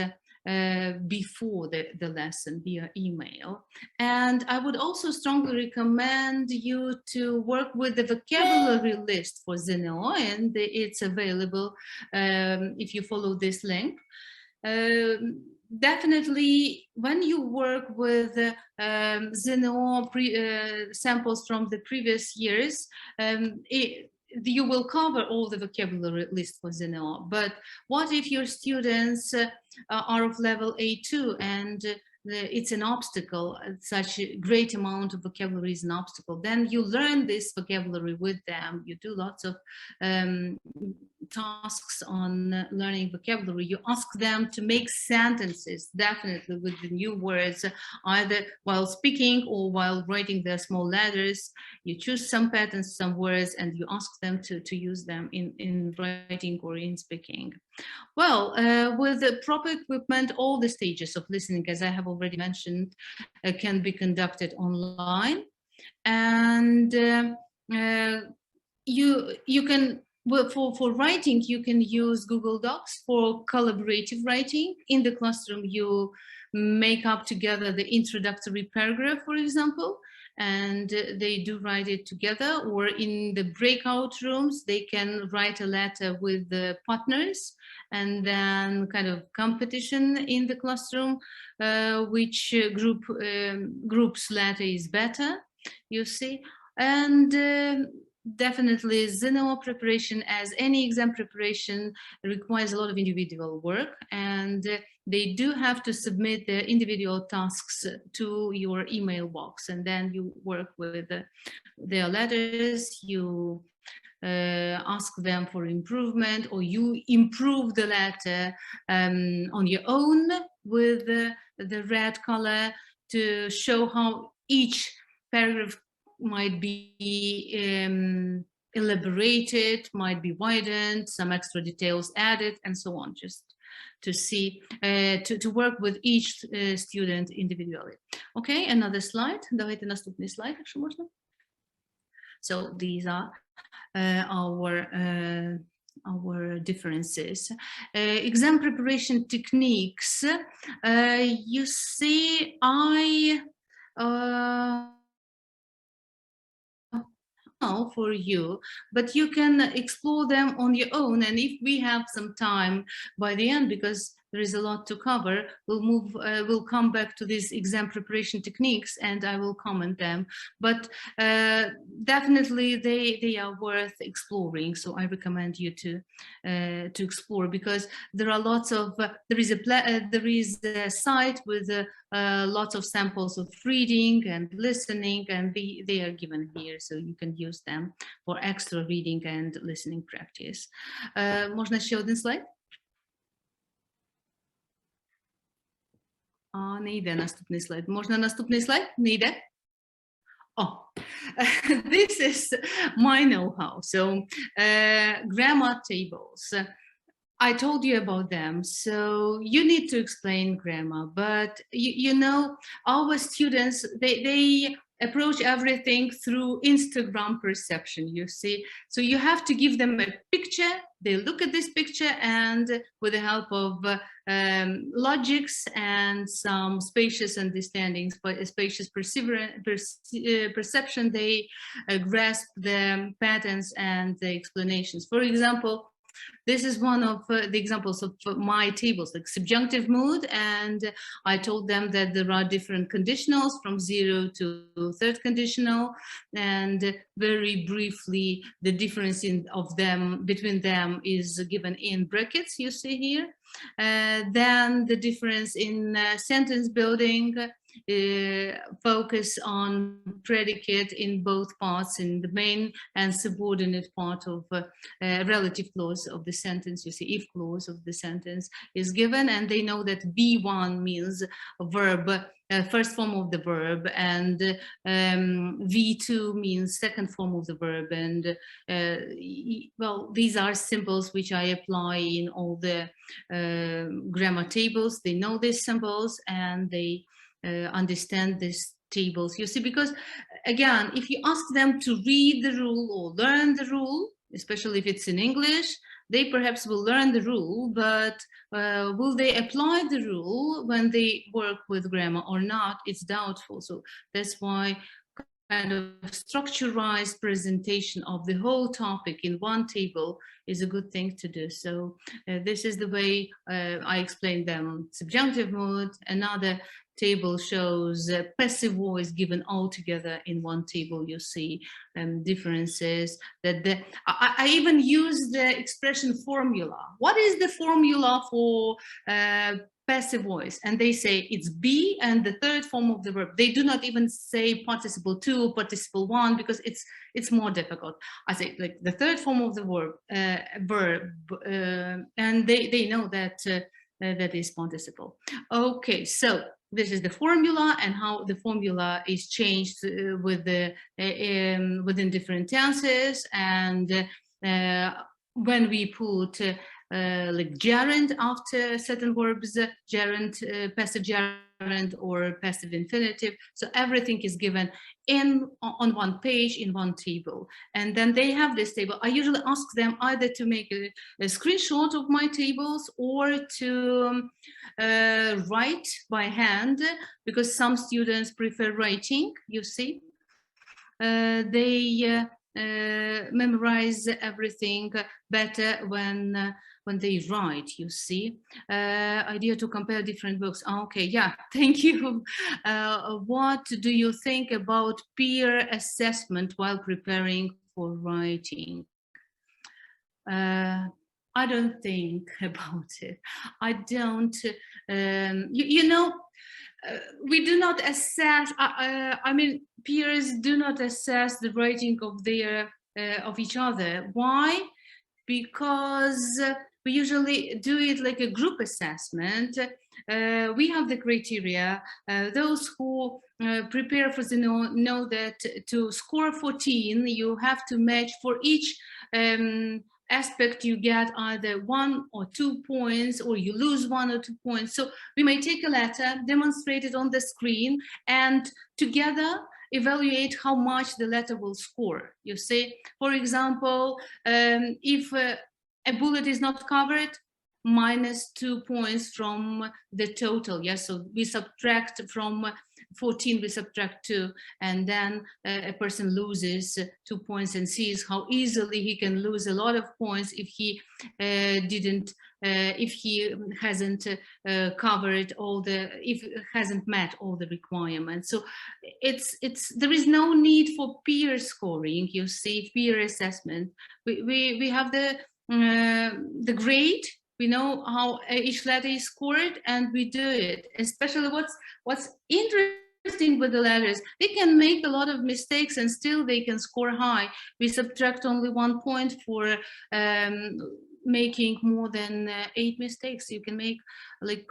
before the lesson via email. And I would also strongly recommend you to work with the vocabulary list for ZNO, and it's available if you follow this link. Definitely, when you work with ZNO samples from the previous years, you will cover all the vocabulary list for ZNO. But what if your students are of level A2 and it's an obstacle, such a great amount of vocabulary is an obstacle? Then you learn this vocabulary with them. You do lots of tasks on learning vocabulary. You ask them to make sentences, definitely with the new words, either while speaking or while writing their small letters. You choose some patterns, some words, and you ask them to use them in writing or in speaking. Well, with the proper equipment, all the stages of listening, as I have already mentioned, can be conducted online. And you can, well, for writing, you can use Google Docs for collaborative writing. In the classroom, you make up together the introductory paragraph, for example, and they do write it together. Or in the breakout rooms, they can write a letter with the partners, and then kind of competition in the classroom, which group's letter is better, you see. And definitely ZNO preparation, as any exam preparation, requires a lot of individual work, and they do have to submit their individual tasks to your email box, and then you work with their letters. You ask them for improvement, or you improve the letter on your own with the red color to show how each paragraph might be elaborated, might be widened, some extra details added, and so on, just to see, to work with each student individually. Okay, another slide. Давайте наступний слайд, якщо можна. So these are our differences. Exam preparation techniques. You see, for you, but you can explore them on your own. And if we have some time by the end, because there is a lot to cover. We'll come back to these exam preparation techniques and I will comment them, but definitely they are worth exploring. So I recommend you to explore, because there are lots of, there is a site with lots of samples of reading and listening, and they are given here, so you can use them for extra reading and listening practice. Можна ще один слайд? Не йде наступний слайд. Можна наступний слайд? Не йде? Oh, this is my know-how. So grammar tables. I told you about them, so you need to explain grammar, but you know, our students, they approach everything through Instagram perception, you see. So you have to give them a picture, they look at this picture, and with the help of logics and some spacious understandings, but spacious perception, they grasp the patterns and the explanations. For example, this is one of the examples of my tables, like subjunctive mood, and I told them that there are different conditionals from 0 to third conditional, and very briefly the difference between them is given in brackets, you see here. Then the difference in sentence building, focus on predicate in both parts, in the main and subordinate part of relative clause of the sentence. You see, if clause of the sentence is given, and they know that B1 means a verb, first form of the verb, and V2 means second form of the verb, and well, these are symbols which I apply in all the grammar tables. They know these symbols and they understand these tables, you see, because again, if you ask them to read the rule or learn the rule, especially if it's in English, they perhaps will learn the rule, but will they apply the rule when they work with grammar or not? It's doubtful. So that's why kind of structurized presentation of the whole topic in one table is a good thing to do. So this is the way I explain them. Subjunctive mood, another table shows passive voice given all together in one table. You see differences that I even use the expression formula. What is the formula for passive voice? And they say it's be and the third form of the verb. They do not even say participle 2, participle 1, because it's more difficult. I say like the third form of the verb, and they know that that is participle. Okay, so this is the formula and how the formula is changed with the within different tenses, and when we put like gerund after certain verbs, gerund, passive gerund or passive infinitive. So everything is given on one page in one table, and then they have this table. I usually ask them either to make a screenshot of my tables or to write by hand, because some students prefer writing, you see. They memorize everything better when they write, you see. Idea to compare different books. Okay, yeah, thank you. What do you think about peer assessment while preparing for writing? I don't think about it. I don't, you know, we do not assess, I mean, peers do not assess the writing of their, of each other. Why? Because we usually do it like a group assessment. We have the criteria. Those who prepare for ZNO know that to score 14, you have to match for each aspect. You get either 1 or 2 points, or you lose 1 or 2 points. So we may take a letter, demonstrate it on the screen, and together evaluate how much the letter will score. You see, for example, if a bullet is not covered, minus 2 points from the total. Yes, so we subtract from 14, we subtract 2, and then a person loses 2 points and sees how easily he can lose a lot of points if he if he hasn't covered all the, if hasn't met all the requirements. So there is no need for peer scoring, you see, peer assessment. We have the grade, we know how each letter is scored, and we do it. Especially what's interesting with the letters, they can make a lot of mistakes and still they can score high. We subtract only 1 point for making more than 8 mistakes. You can make like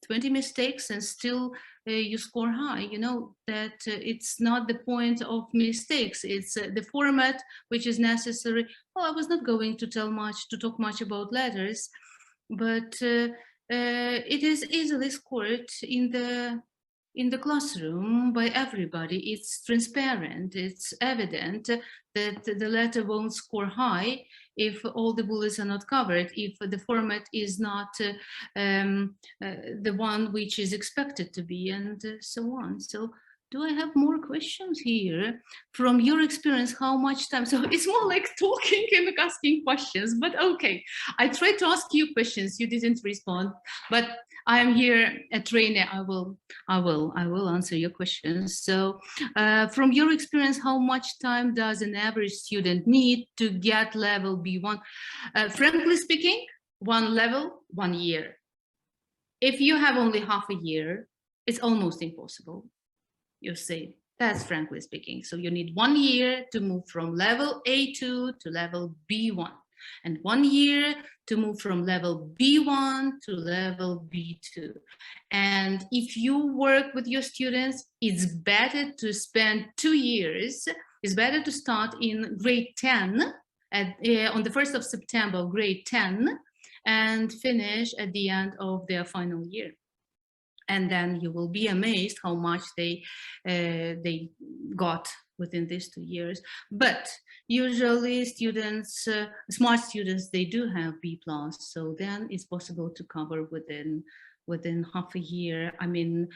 20 mistakes and still you score high. You know that it's not the point of mistakes, it's the format which is necessary. Well, I was not going to talk much about letters, but it is easily scored in the classroom by everybody. It's transparent, it's evident that the letter won't score high if all the bullets are not covered, if the format is not the one which is expected to be, and so on. So do I have more questions here? From your experience, how much time? So it's more like talking and asking questions, but okay. I tried to ask you questions, you didn't respond, but I'm here a trainer. I will answer your questions. So from your experience, how much time does an average student need to get level B1? Frankly speaking, one level, 1 year. If you have only half a year, it's almost impossible. You see, that's frankly speaking. So you need 1 year to move from level A2 to level B1, and 1 year to move from level B1 to level B2. And if you work with your students, it's better to spend 2 years. It's better to start in grade 10 on the 1st of September, grade 10, and finish at the end of their final year. And then you will be amazed how much they got within these 2 years. But usually students, smart students, they do have B+, so then it's possible to cover within half a year. I mean,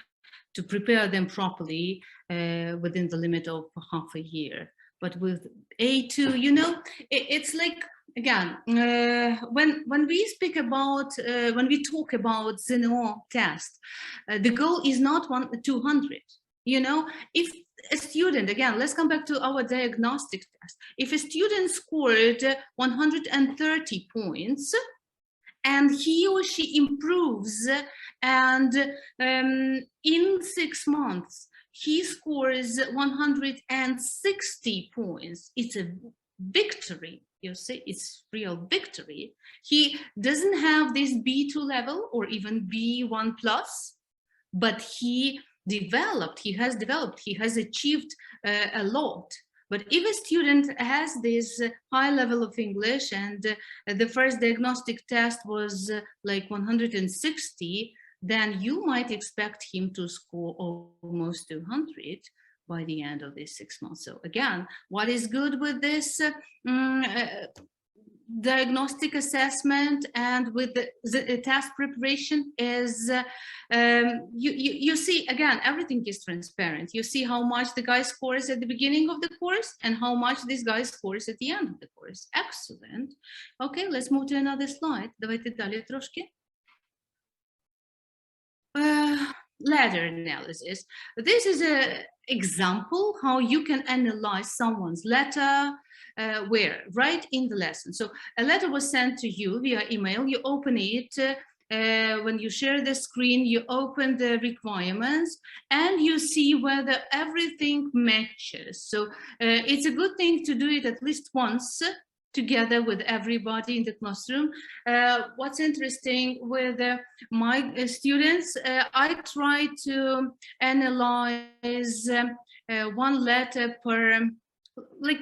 to prepare them properly within the limit of half a year. But with A2, you know, it's like, again, when we speak about, when we talk about ZNO test, the goal is not 200. You know, if a student, again, let's come back to our diagnostic test. If a student scored 130 points and he or she improves, and in 6 months, he scores 160 points, it's a victory. You see, it's real victory. He doesn't have this B2 level or even B1+, but he has achieved a lot. But if a student has this high level of English and the first diagnostic test was like 160, then you might expect him to score almost 200 by the end of these 6 months. So again, what is good with this diagnostic assessment and with the test preparation is you see, again, everything is transparent. You see how much the guy scores at the beginning of the course and how much this guy scores at the end of the course. Excellent. Okay, let's move to another slide. Давайте далі трошки. Ladder analysis. This is an example how you can analyze someone's letter, where? Right in the lesson. So a letter was sent to you via email, you open it, when you share the screen, you open the requirements and you see whether everything matches. So it's a good thing to do it at least once together with everybody in the classroom. What's interesting with my students, I try to analyze one letter per, like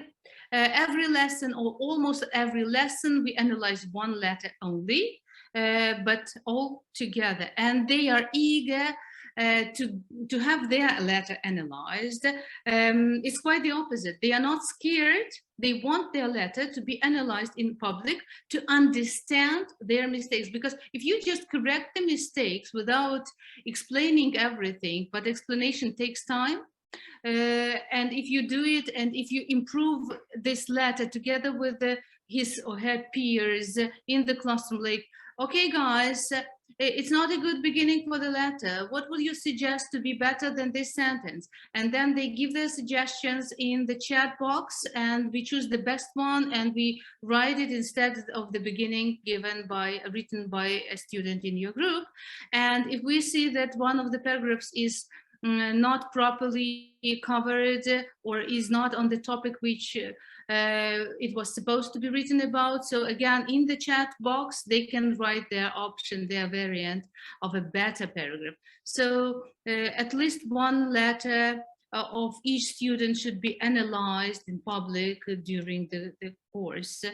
every lesson or almost every lesson, we analyze one letter only, but all together. And they are eager to have their letter analyzed. It's quite the opposite. They are not scared. They want their letter to be analyzed in public to understand their mistakes. Because if you just correct the mistakes without explaining everything, but explanation takes time, and if you do it and if you improve this letter together with his or her peers in the classroom, like, okay, guys, it's not a good beginning for the letter. What would you suggest to be better than this sentence? And then they give their suggestions in the chat box, and we choose the best one and we write it instead of the beginning written by a student in your group. And if we see that one of the paragraphs is not properly covered or is not on the topic which it was supposed to be written about. So again, in the chat box, they can write their option, their variant of a better paragraph. So at least one letter of each student should be analyzed in public during the course.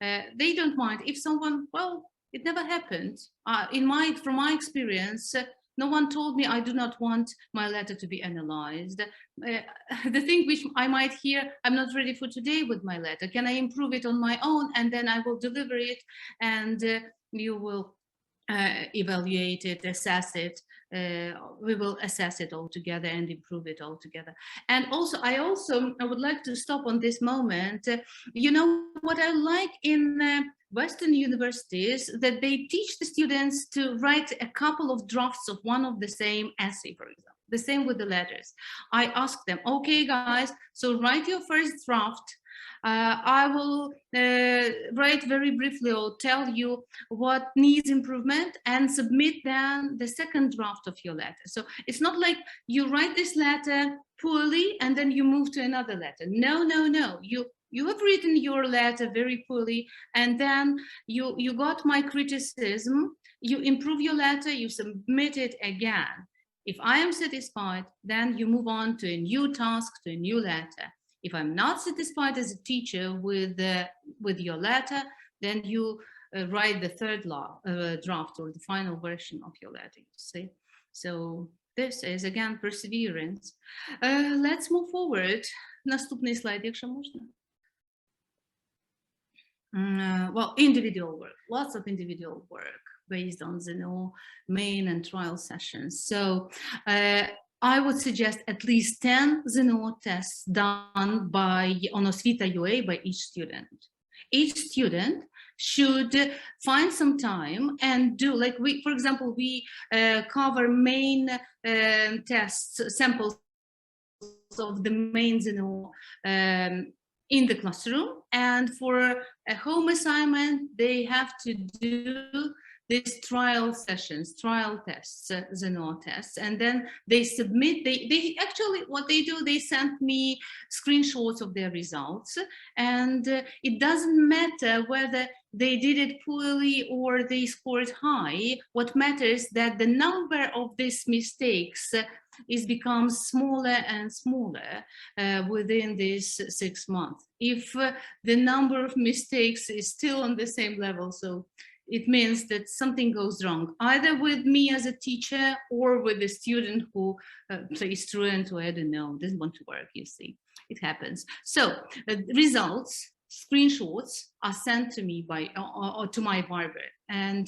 They don't mind if someone, well, it never happened. From my experience, no one told me I do not want my letter to be analyzed. The thing which I might hear, I'm not ready for today with my letter. Can I improve it on my own? And then I will deliver it and you will evaluate it, assess it. We will assess it all together and improve it all together. And also, I would like to stop on this moment. You know what I like in Western universities, that they teach the students to write a couple of drafts of one of the same essay, for example. The same with the letters. I ask them, okay, guys, so write your first draft. I will write very briefly or tell you what needs improvement and submit then the second draft of your letter. So it's not like you write this letter poorly and then you move to another letter. No, no, no. You have written your letter very poorly and then you got my criticism, you improve your letter, you submit it again. If I am satisfied, then you move on to a new task, to a new letter. If I'm not satisfied as a teacher with your letter, then you write the third draft or the final version of your letter, you see. So this is, again, perseverance. Let's move forward. Наступний слайд, якщо можна. Well, individual work, lots of individual work based on ZNO main and trial sessions. So I would suggest at least 10 ZNO tests done on Osvita UA by each student. Each student should find some time and do, like for example, we cover main tests, samples of the main ZNO in the classroom, and for a home assignment, they have to do these trial sessions, trial tests, ZNO tests, and then they submit, they actually, what they do, they send me screenshots of their results, and it doesn't matter whether they did it poorly or they scored high. What matters that the number of these mistakes becomes smaller and smaller within these 6 months. If the number of mistakes is still on the same level, so it means that something goes wrong, either with me as a teacher or with the student who plays truant, or I don't know, doesn't want to work, you see, it happens. So results, screenshots are sent to me by or to my barber, and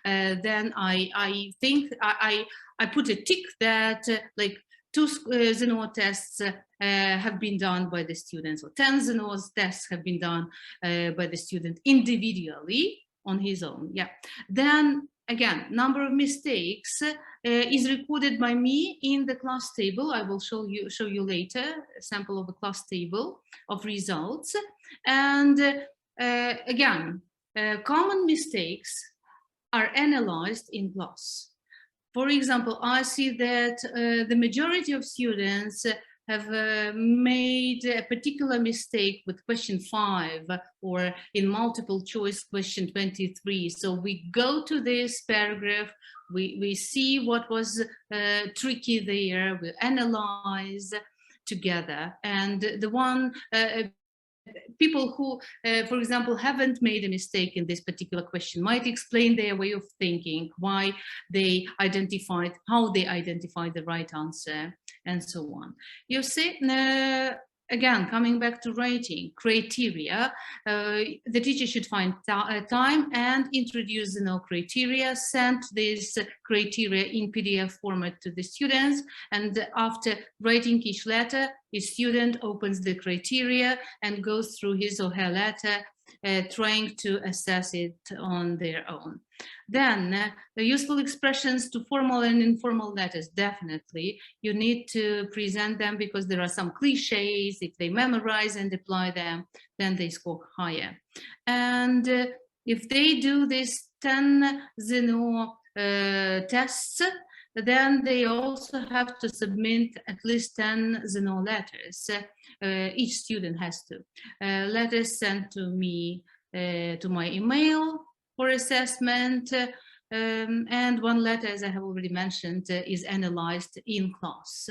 then I think I put a tick that like 2 ZNO tests have been done by the students, or 10 ZNO tests have been done by the student individually on his own. Yeah. Then again, number of mistakes is recorded by me in the class table. I will show you later a sample of a class table of results. And again, common mistakes are analyzed in class. For example, I see that the majority of students have made a particular mistake with question 5 or in multiple choice question 23. So we go to this paragraph, we see what was tricky there, we analyze together. And the one people who, for example, haven't made a mistake in this particular question might explain their way of thinking, why they identified, how they identified the right answer, and so on. You see, again, coming back to rating criteria, the teacher should find time and introduce ZNO criteria, send this criteria in PDF format to the students, and after writing each letter, each student opens the criteria and goes through his or her letter, trying to assess it on their own. Then the useful expressions to formal and informal letters, definitely you need to present them, because there are some cliches. If they memorize and apply them, then they score higher. And if they do this 10 ZNO tests, then they also have to submit at least 10 ZNO letters. Each student has to. Letters sent to me, to my email for assessment, and one letter, as I have already mentioned, is analyzed in class.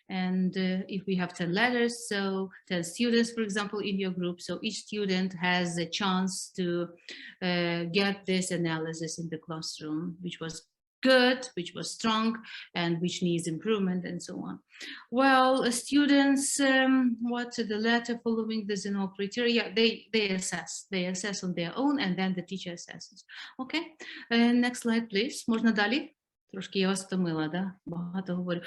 And if we have 10 letters, so 10 students, for example, in your group, so each student has a chance to get this analysis in the classroom, which was good, which was strong, and which needs improvement, and so on. Well, students, what the letter following the ZNO criteria, they assess on their own, and then the teacher assesses. Okay, next slide, please. Можна далі? Трошки я вас втомила, да? Багато говорю.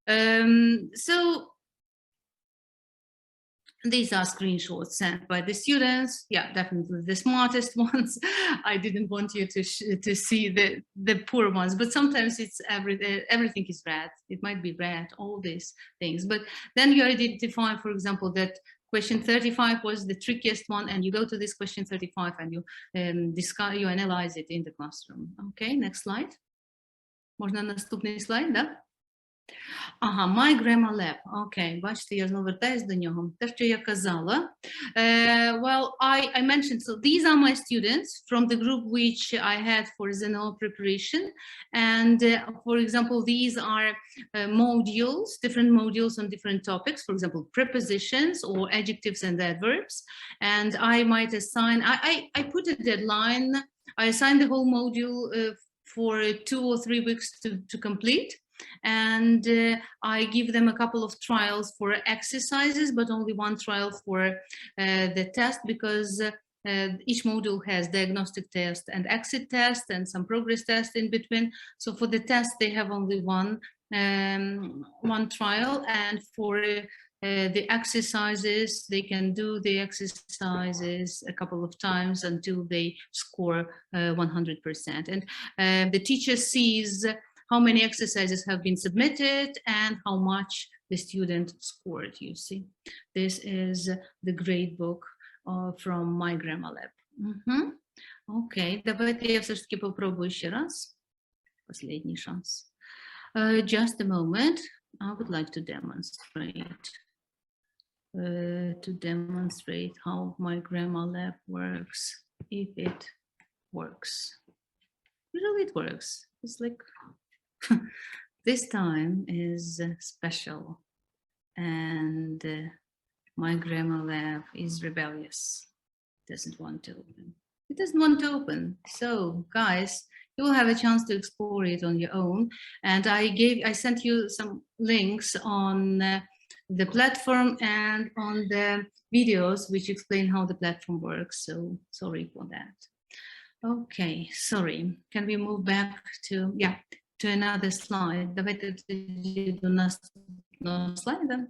So these are screenshots sent by the students. Yeah, definitely the smartest ones. I didn't want you to see the poor ones, but sometimes it's everything is red. It might be red, all these things. But then you identify, for example, that question 35 was the trickiest one, and you go to this question 35 and you you analyze it in the classroom. Okay, next slide. Можна наступний слайд, да? Ага, My Grammar Lab. Окей, бачите, я знову вертаюсь до нього. Те, що я казала. Well, I mentioned, so these are my students from the group which I had for ZNO preparation. And for example, these are modules, different modules on different topics, for example, prepositions or adjectives and adverbs. And I might assign, I put a deadline. I assigned the whole module for 2 or 3 weeks to complete. And I give them a couple of trials for exercises, but only one trial for the test, because each module has diagnostic test and exit test and some progress test in between. So for the test, they have only one trial, and for the exercises, they can do the exercises a couple of times until they score 100%. And the teacher sees how many exercises have been submitted and how much the student scored, you see. This is the grade book from My Grammar Lab. Окей, давайте я все ж таки попробую ще раз. Последний шанс. Just a moment. I would like to demonstrate how My Grammar Lab works, if it works. Usually it works. It's like this time is special, and My Grammar Lab is rebellious. Doesn't want to open. It doesn't want to open. So guys, you will have a chance to explore it on your own. And I sent you some links on the platform and on the videos which explain how the platform works. So sorry for that. Okay, sorry. Can we move back to another slide? Давайте до наступного слайда.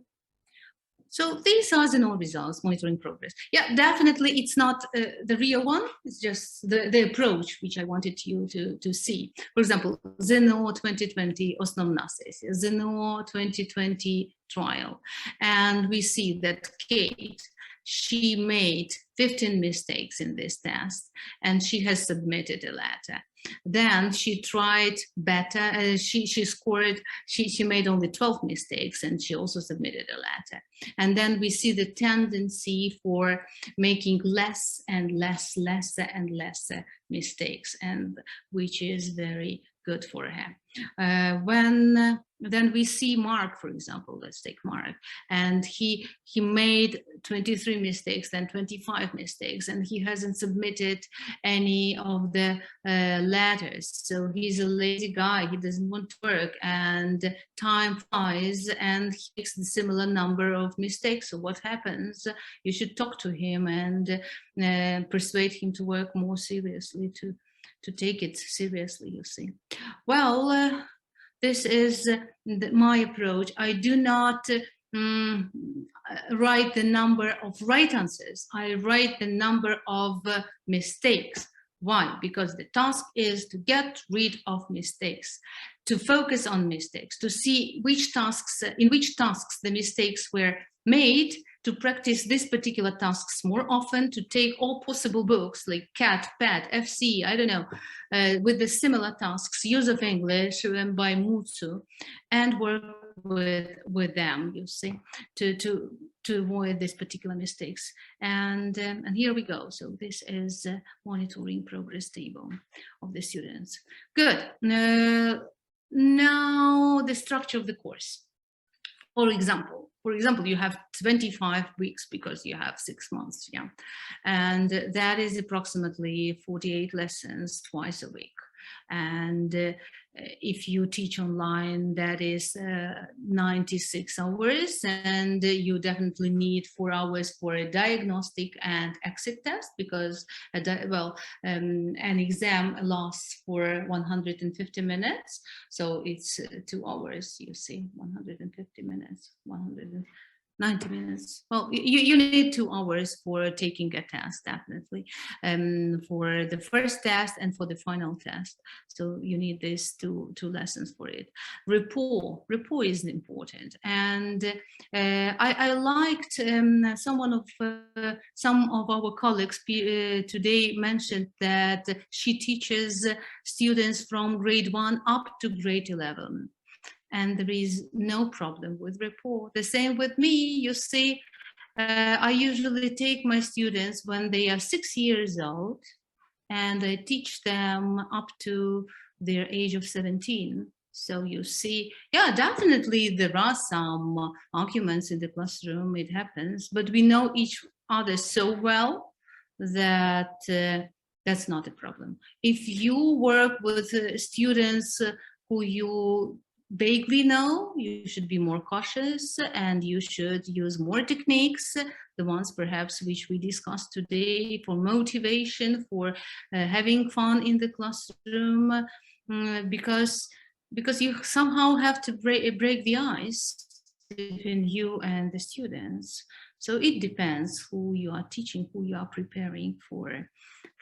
So these are ZNO results, monitoring progress. Yeah, definitely it's not the real one. It's just the approach which I wanted you to see. For example, ZNO 2020 основна сесія, ZNO 2020 trial. And we see that Kate, she made 15 mistakes in this test, and she has submitted a letter. Then she tried better. She made only 12 mistakes, and she also submitted a letter. And then we see the tendency for making less and lesser mistakes, and which is very good for her. Then we see Mark, for example. Let's take Mark, and he made 23 mistakes, then 25 mistakes, and he hasn't submitted any of the letters. So he's a lazy guy, he doesn't want to work, and time flies and he makes the similar number of mistakes. So what happens? You should talk to him and persuade him to work more seriously, to take it seriously, you see. Well, this is my approach. I do not write the number of right answers. I write the number of mistakes. Why? Because the task is to get rid of mistakes, to focus on mistakes, to see in which tasks the mistakes were made, to practice these particular tasks more often, to take all possible books like CAT, PAT, FC, I don't know, with the similar tasks, use of English by Mutsu, and work with them, you see, to avoid these particular mistakes. And here we go. So this is monitoring progress table of the students. Good. Now the structure of the course. For example, you have 25 weeks because you have 6 months, yeah, and that is approximately 48 lessons twice a week. And if you teach online, that is 96 hours, and you definitely need 4 hours for a diagnostic and exit test, because an exam lasts for 150 minutes, so it's 2 hours, you see, 150 minutes, 190 minutes. Well, you need 2 hours for taking a test, definitely, for the first test and for the final test. So you need these two lessons for it. Rapport is important. And I liked some of our colleagues today mentioned that she teaches students from grade 1 up to grade 11. And there is no problem with rapport. The same with me, you see, I usually take my students when they are 6 years old, and I teach them up to their age of 17. So you see, yeah, definitely there are some arguments in the classroom, it happens, but we know each other so well that that's not a problem. If you work with students who you vaguely know, you should be more cautious and you should use more techniques, the ones perhaps which we discussed today, for motivation, for having fun in the classroom, because you somehow have to break the ice between you and the students. So it depends who you are teaching, who you are preparing for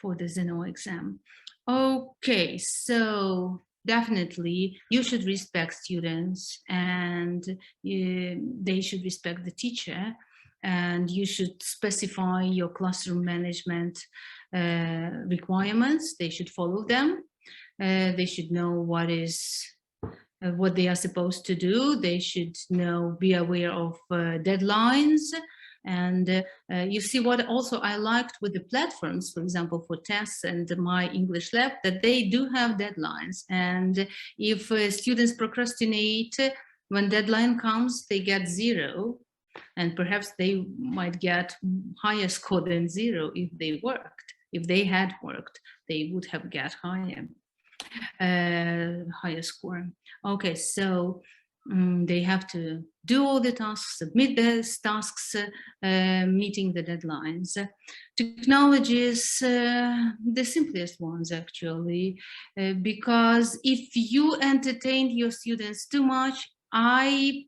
the ZNO exam. Okay, so definitely you should respect students, and they should respect the teacher, and you should specify your classroom management requirements. They should follow them. They should know what they are supposed to do. They should be aware of deadlines. And you see what also I liked with the platforms, for example, for tests and my English lab, that they do have deadlines. And if students procrastinate, when deadline comes, they get 0. And perhaps they might get higher score than 0 if they worked. If they had worked, they would have got higher score. Okay, so they have to do all the tasks, submit those tasks, meeting the deadlines. Technologies, the simplest ones actually, because if you entertain your students too much, I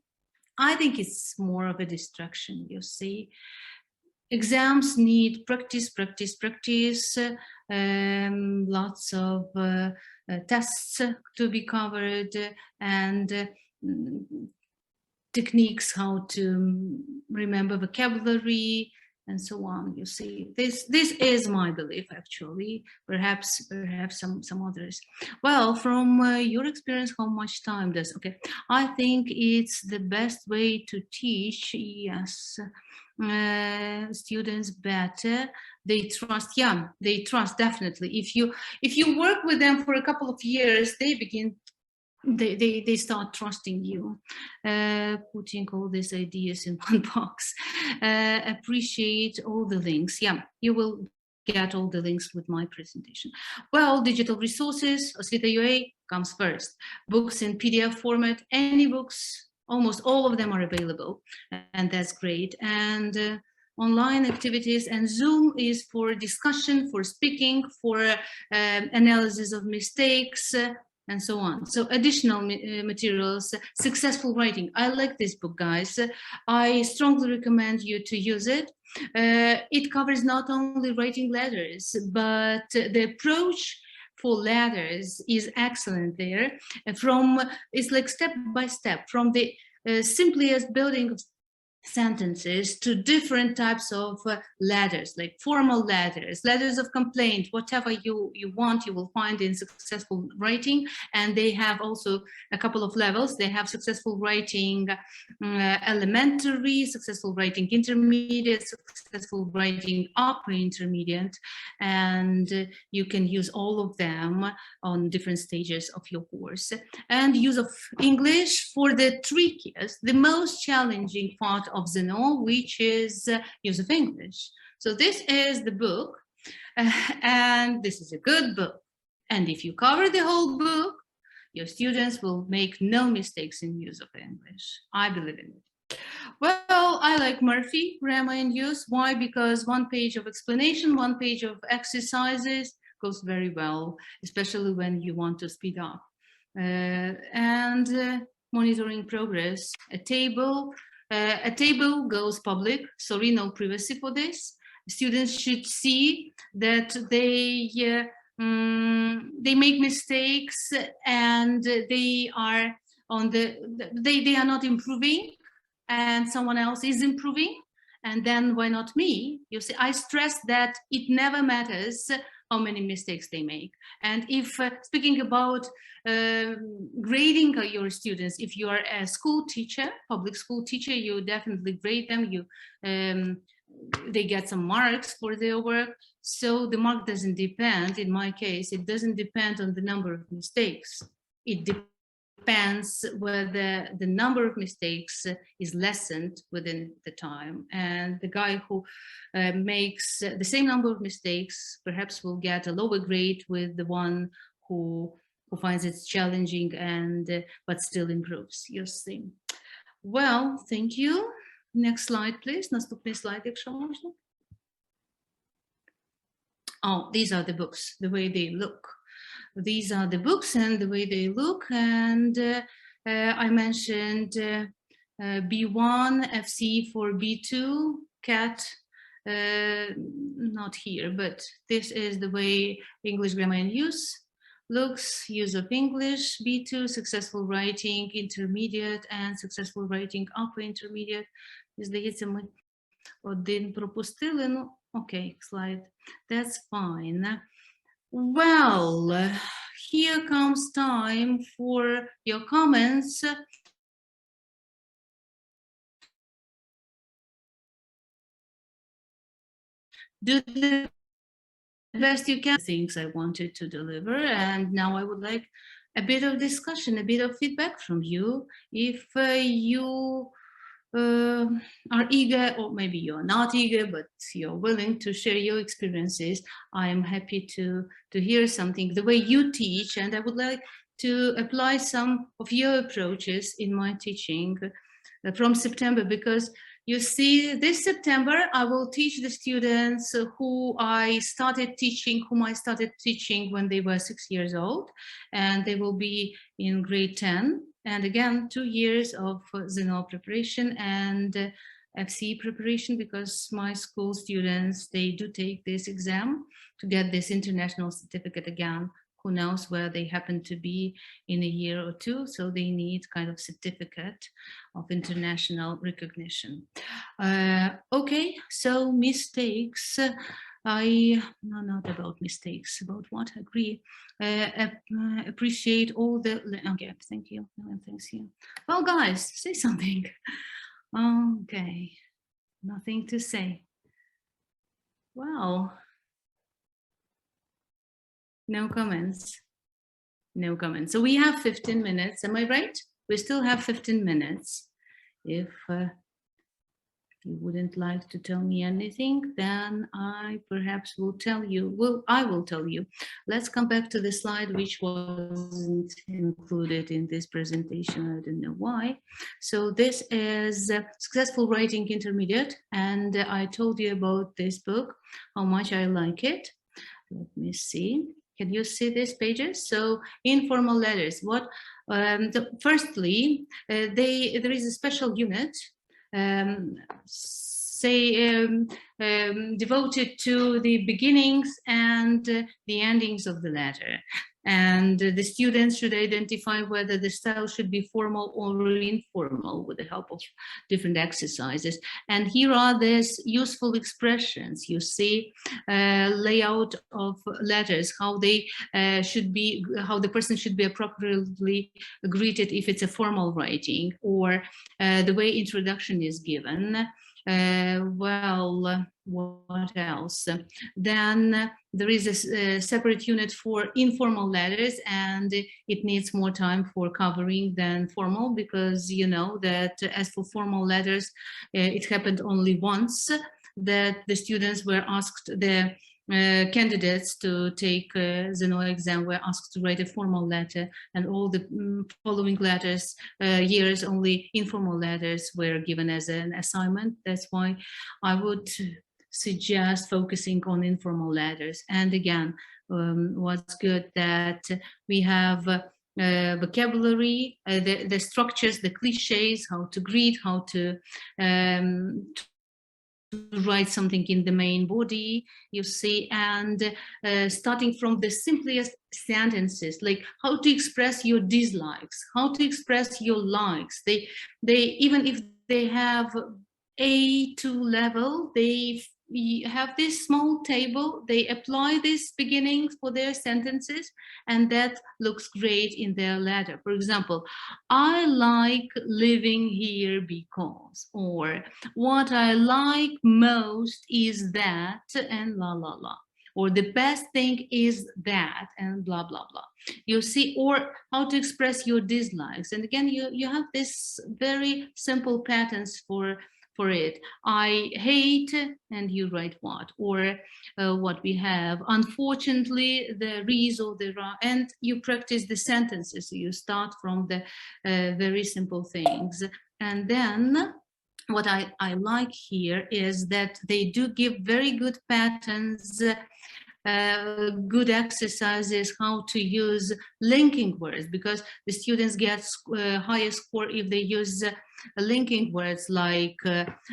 think it's more of a distraction, you see. Exams need practice, lots of tests to be covered, and techniques how to remember vocabulary and so on. You see, this is my belief actually. Perhaps some others. Well, from your experience, how much time does? Okay, I think it's the best way to teach. Yes. Students better, they trust definitely. If you work with them for a couple of years, they begin they start trusting you, putting all these ideas in one box. Appreciate all the links. Yeah, you will get all the links with my presentation. Well, digital resources, Oslita UA comes first. Books in PDF format, any books, almost all of them are available, and that's great. And online activities, and Zoom is for discussion, for speaking, for analysis of mistakes, and so on. So additional materials, successful writing. I like this book, guys. I strongly recommend you to use it. It covers not only writing letters, but the approach for letters is excellent there. It's like step by step, from the simplest building of sentences to different types of letters, like formal letters, letters of complaint, whatever you want, you will find in successful writing. And they have also a couple of levels. They have successful writing elementary, successful writing intermediate, successful writing upper intermediate, and you can use all of them on different stages of your course. And use of English for the trickiest, the most challenging part of ZNO, which is use of English. So this is the book, and this is a good book. And if you cover the whole book, your students will make no mistakes in use of English. I believe in it. Well, I like Murphy, grammar and use. Why? Because one page of explanation, one page of exercises goes very well, especially when you want to speed up. And monitoring progress. A table goes public, sorry, no privacy for this. Students should see that they make mistakes, and they are they are not improving, and someone else is improving. And then why not me? You see, I stress that it never matters how many mistakes they make. And if speaking about grading your students, if you are a school teacher, public school teacher, you definitely grade them. They get some marks for their work. So the mark doesn't depend, in my case, it doesn't depend on the number of mistakes. It depends whether the number of mistakes is lessened within the time. And the guy who makes the same number of mistakes perhaps will get a lower grade with the one who finds it challenging and but still improves. You see. Well, thank you. Next slide, please. Наступний слайд, якщо можна. Oh, these are the books, the way they look. These are the books and the way they look. And I mentioned B1, FC for B2, CAT, not here, but this is the way English grammar and use looks. Use of English, B2, successful writing, intermediate, and successful writing, upper intermediate. Здається, ми один пропустили. Ну, okay, slide. That's fine. Well, here comes time for your comments. Do the best you can. Things I wanted to deliver, and now I would like a bit of discussion, a bit of feedback from you. If you are eager, or maybe you're not eager, but you're willing to share your experiences, I am happy to hear something, the way you teach, and I would like to apply some of your approaches in my teaching from September, because you see, this September, I will teach the students whom I started teaching when they were 6 years old, and they will be in grade 10. And again, 2 years of ZNO preparation and FC preparation, because my school students, they do take this exam to get this international certificate again. Who knows where they happen to be in a year or two, so they need kind of certificate of international recognition. Okay, so mistakes. Not about mistakes, about what? Agree. Appreciate all the, okay, thank you. Thanks you. Well, guys, say something. Okay, nothing to say. Wow. No comments. No comment. So we have 15 minutes. Am I right? We still have 15 minutes. If you wouldn't like to tell me anything, then I perhaps will tell you. Well, I will tell you. Let's come back to the slide which wasn't included in this presentation. I don't know why. So this is Successful Writing Intermediate, and I told you about this book, how much I like it. Let me see. Can you see these pages? So informal letters. What? Firstly, there is a special unit, devoted to the beginnings and the endings of the letter. And the students should identify whether the style should be formal or informal with the help of different exercises. And here are these useful expressions. You see layout of letters, how they should be, how the person should be appropriately greeted if it's a formal writing, or the way introduction is given. Well, what else? Then there is a separate unit for informal letters, and it needs more time for covering than formal, because you know that as for formal letters, it happened only once that the students were asked, the candidates to take ZNO exam were asked to write a formal letter, and all the following letters, years, only informal letters were given as an assignment. That's why I would suggest focusing on informal letters. And again, what's good that we have vocabulary, the structures, the cliches, how to greet, how to write something in the main body, you see, and starting from the simplest sentences, like how to express your dislikes, how to express your likes. They even if they have A2 level, they have this small table, they apply these beginnings for their sentences, and that looks great in their letter. For example, I like living here because, or what I like most is that, and la la la, or the best thing is that, and blah blah blah. You see, or how to express your dislikes. And again, you have this very simple patterns for it. I hate, and you write what, or what we have. Unfortunately, there is, or there are, and you practice the sentences. So you start from the very simple things. And then what I like here is that they do give very good patterns, good exercises, how to use linking words, because the students get higher score if they use linking words like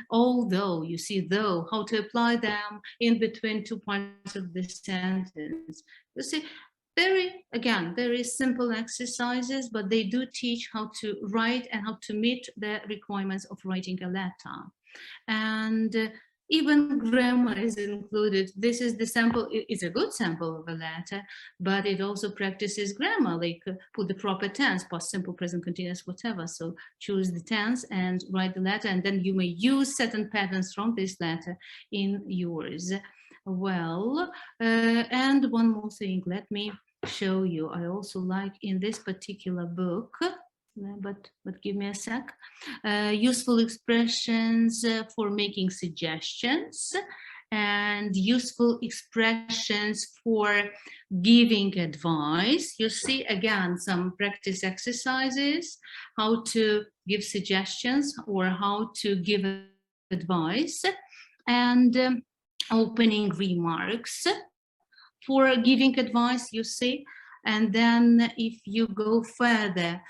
although, you see, though, how to apply them in between two parts of the sentence. You see, very simple exercises, but they do teach how to write and how to meet the requirements of writing a letter. And even grammar is included. This is the sample. It's a good sample of a letter, but it also practices grammar, like put the proper tense, past simple, present continuous, whatever. So choose the tense and write the letter, and then you may use certain patterns from this letter in yours. Well, and one more thing, let me show you. I also like in this particular book, but give me a sec. Useful expressions for making suggestions, and useful expressions for giving advice. You see, again, some practice exercises, how to give suggestions or how to give advice, and opening remarks for giving advice, you see. And then if you go further,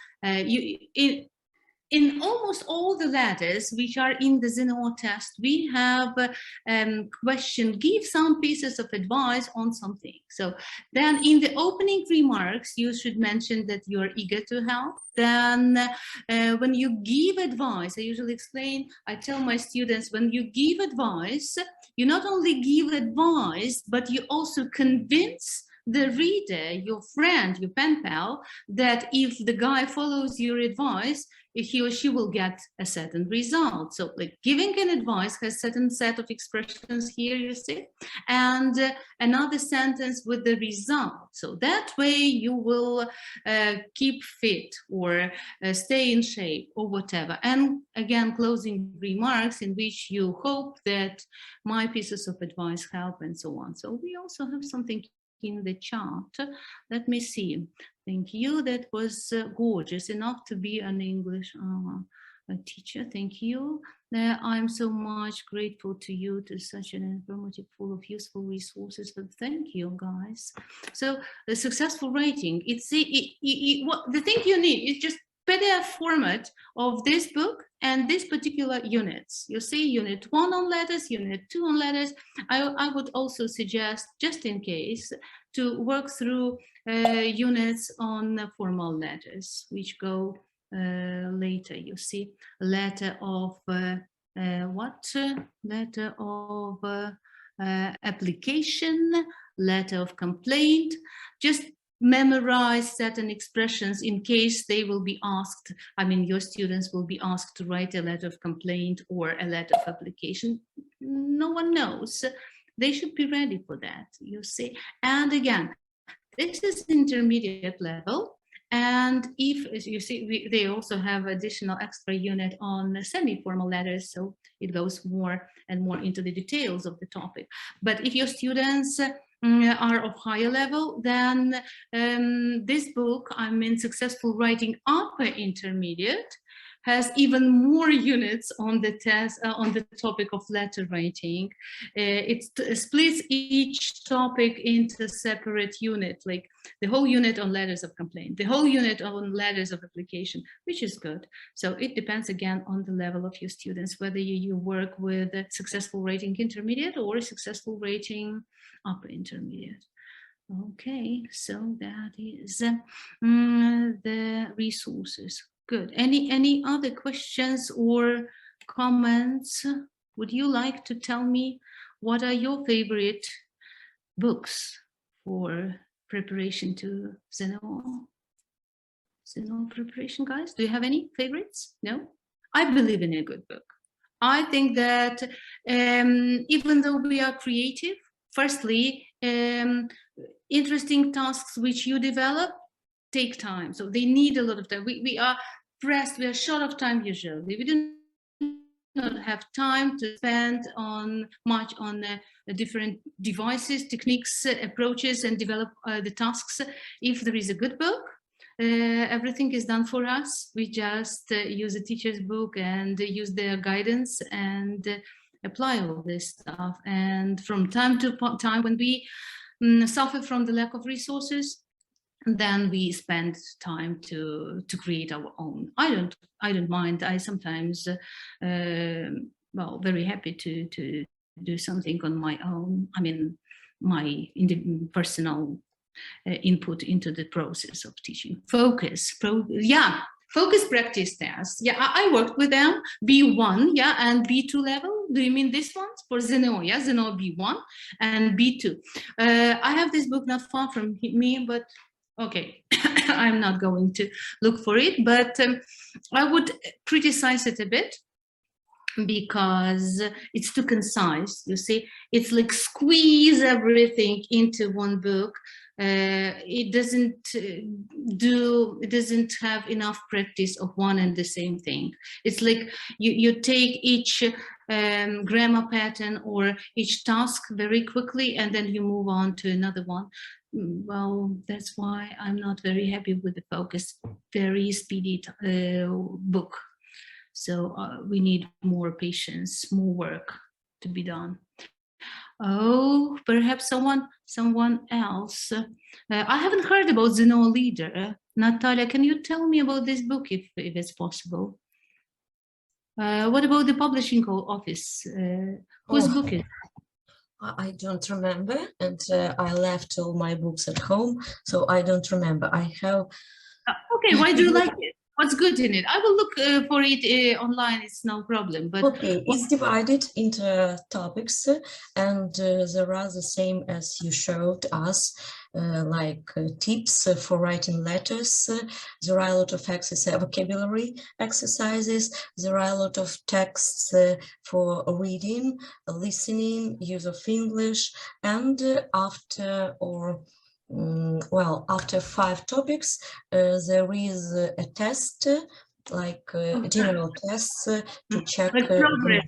in almost all the letters which are in the ZNO test, we have question, give some pieces of advice on something. So then in the opening remarks, you should mention that you're eager to help. Then when you give advice, I usually explain, I tell my students, when you give advice, you not only give advice, but you also convince the reader, your friend, your pen pal, that if the guy follows your advice, he or she will get a certain result. So like giving an advice has certain set of expressions here, you see, and another sentence with the result. So that way you will keep fit or stay in shape or whatever. And again, closing remarks in which you hope that my pieces of advice help and so on. So we also have something in the chart. Let me see. Thank you. That was gorgeous, enough to be an English teacher. Thank you. I'm so much grateful to you, to such an informative, full of useful resources. But thank you, guys. So the successful writing, it's what the thing you need is just PDF format of this book and these particular units. You see unit 1 on letters, unit 2 on letters. I would also suggest, just in case, to work through units on formal letters, which go later. You see, letter of letter of application, letter of complaint. Just memorize certain expressions in case they will be asked. I mean, your students will be asked to write a letter of complaint or a letter of application. No one knows. They should be ready for that, you see. And again, this is intermediate level. And if, as you see, they also have additional extra unit on semi-formal letters, so it goes more and more into the details of the topic. But if your students are of higher level, then this book, I mean, Successful Writing Upper Intermediate, has even more units on the test, on the topic of letter writing. It splits each topic into separate unit, like the whole unit on letters of complaint, the whole unit on letters of application, which is good. So it depends again on the level of your students, whether you work with a successful writing intermediate or successful writing upper intermediate. Okay, so that is the resources. Good. Any other questions or comments? Would you like to tell me what are your favorite books for preparation to ZNO? ZNO preparation, guys? Do you have any favorites? No? I believe in a good book. I think that even though we are creative, firstly, interesting tasks which you develop take time, so they need a lot of time. We are pressed, we are short of time usually. We do not have time to spend on much on different devices, techniques, approaches, and develop the tasks. If there is a good book, everything is done for us. We just use a teacher's book and use their guidance and apply all this stuff. And from time to time, when we suffer from the lack of resources, then we spend time to create our own. I don't mind. I sometimes well, very happy to do something on my own. I mean, my personal input into the process of teaching. Focus practice tests. Yeah, I worked with them, B1, yeah, and B2 level. Do you mean this ones for ZNO? Yeah, ZNO B1 and B2. I have this book not far from me, but okay, I'm not going to look for it, but I would criticize it a bit because it's too concise. You see, it's like squeeze everything into one book. It doesn't have enough practice of one and the same thing. It's like you take each grammar pattern or each task very quickly and then you move on to another one. Well, that's why I'm not very happy with the focus, very speedy book. So we need more patience, more work to be done. Oh, perhaps someone else. I haven't heard about ZNO Leader. Natalia, can you tell me about this book if it's possible? What about the publishing office? Whose book is it? I don't remember, and I left all my books at home, so I don't remember. I have. Okay, why do you like it? what's good in it. I will look for it online. It's no problem. But okay, it's divided into topics, and there are the same as you showed us, like tips for writing letters. There are a lot of vocabulary exercises. There are a lot of texts for reading, listening, use of English, and after 5 topics, there is a test, like general tests to check like progress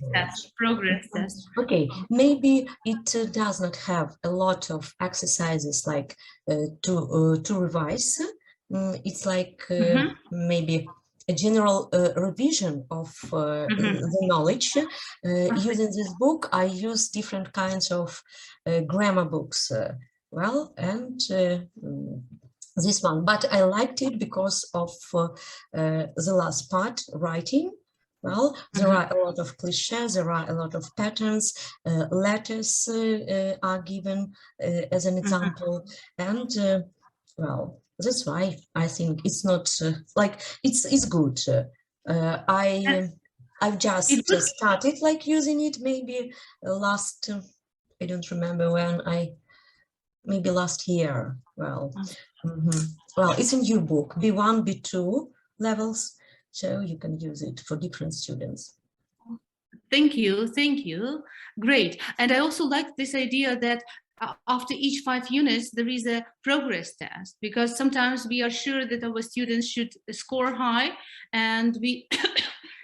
knowledge. test. Okay, maybe it does not have a lot of exercises like to revise. It's like maybe a general revision of the knowledge. Using this book, I use different kinds of grammar books. This one, but I liked it because of the last part, writing. Well, there are a lot of cliches, there are a lot of patterns, letters are given as an example, and well, that's why I think it's not like it's good. I've just started like using it maybe last, I don't remember when, maybe last year. Well, well, it's a new book, B1, B2 levels, so you can use it for different students. Thank you. Great. And I also like this idea that after each 5 units, there is a progress test, because sometimes we are sure that our students should score high, and we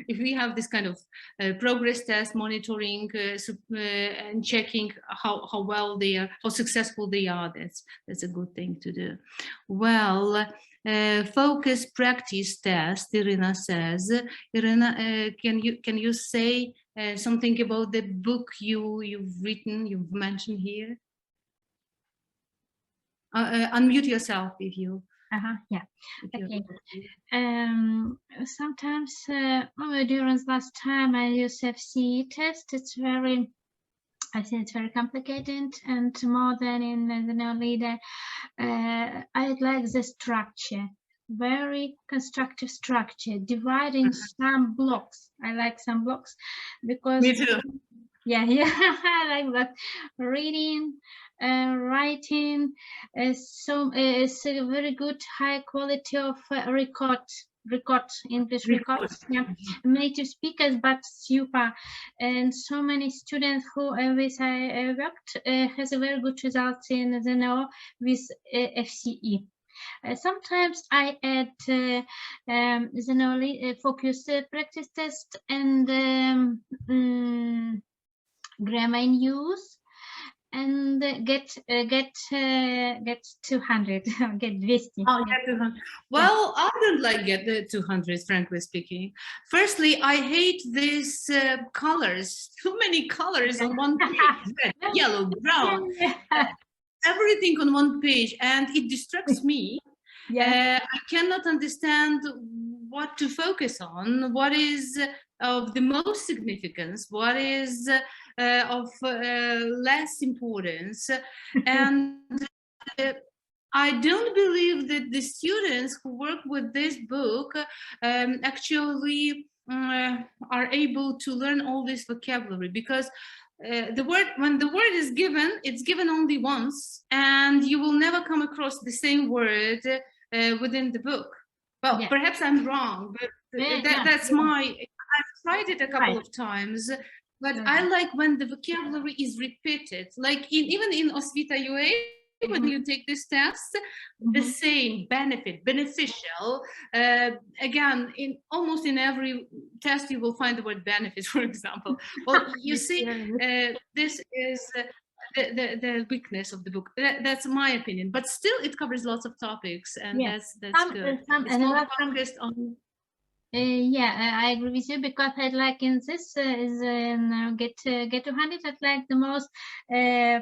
if we have this kind of progress test monitoring and checking how well they are, how successful they are, that's a good thing to do. Well, focus practice test, Irina says. Irina, can you say something about the book you've mentioned here? Unmute yourself if you. Yeah. Okay. Sometimes during last time I use FCE test. I think it's very complicated, and more than in the ZNO Leader. I like the structure, very constructive structure, dividing some blocks. I like some blocks because. Me too. Yeah, I like that. Reading, writing, so it's a very good high quality of English records, yeah. Native speakers, but super, and so many students who with I worked has a very good results in ZNO with FCE. Sometimes I add ZNO focus practice test and grammar in use, and get 200, get 200. Oh, get 200. Well, I don't like get the 200, frankly speaking. Firstly, I hate these colors. Too many colors on one page. Red, yellow, brown. Everything on one page, and it distracts me. I cannot understand what to focus on, what is of the most significance, what is of less importance. And I don't believe that the students who work with this book actually are able to learn all this vocabulary, because when the word is given, it's given only once, and you will never come across the same word within the book. Well, perhaps I'm wrong, but that's I've tried it a couple of times, but I like when the vocabulary is repeated, like even in Osvita UA, when you take this test, the same beneficial. Again, almost in every test, you will find the word benefit, for example. Well, you see, this is the weakness of the book. That's my opinion, but still it covers lots of topics, and that's good. It's more focused on. I agree with you, because I like in this get 200. I like the most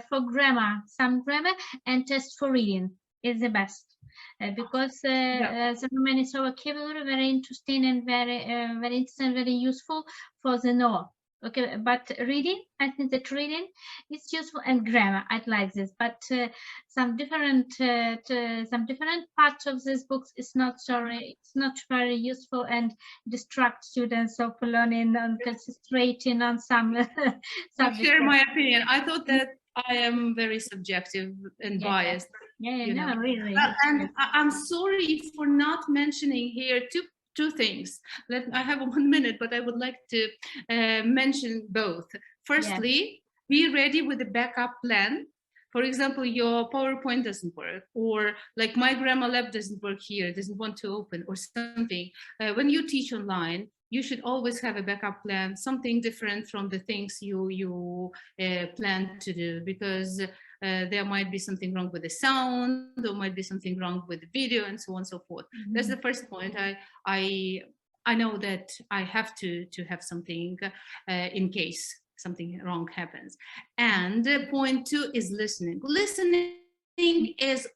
for grammar, some grammar, and test for reading is the best, because there are many vocabulary, very interesting and very interesting, very useful for the know. Okay, but reading, I think that reading is useful, and grammar, I'd like this, but some different parts of this book is not it's not very useful and distract students of learning and concentrating on some I subjects. share my opinion. I thought that I am very subjective and biased. Yeah, you no, know. really. And I'm sorry for not mentioning here two things. I have 1 minute, but I would like to mention both. Firstly, be ready with a backup plan. For example, your PowerPoint doesn't work, or like my Grammar Lab doesn't work here, doesn't want to open, or something. When you teach online, you should always have a backup plan, something different from the things you plan to do, because there might be something wrong with the sound, there might be something wrong with the video, and so on and so forth. That's the first point. I know that I have to have something in case something wrong happens. And point two is listening. Listening is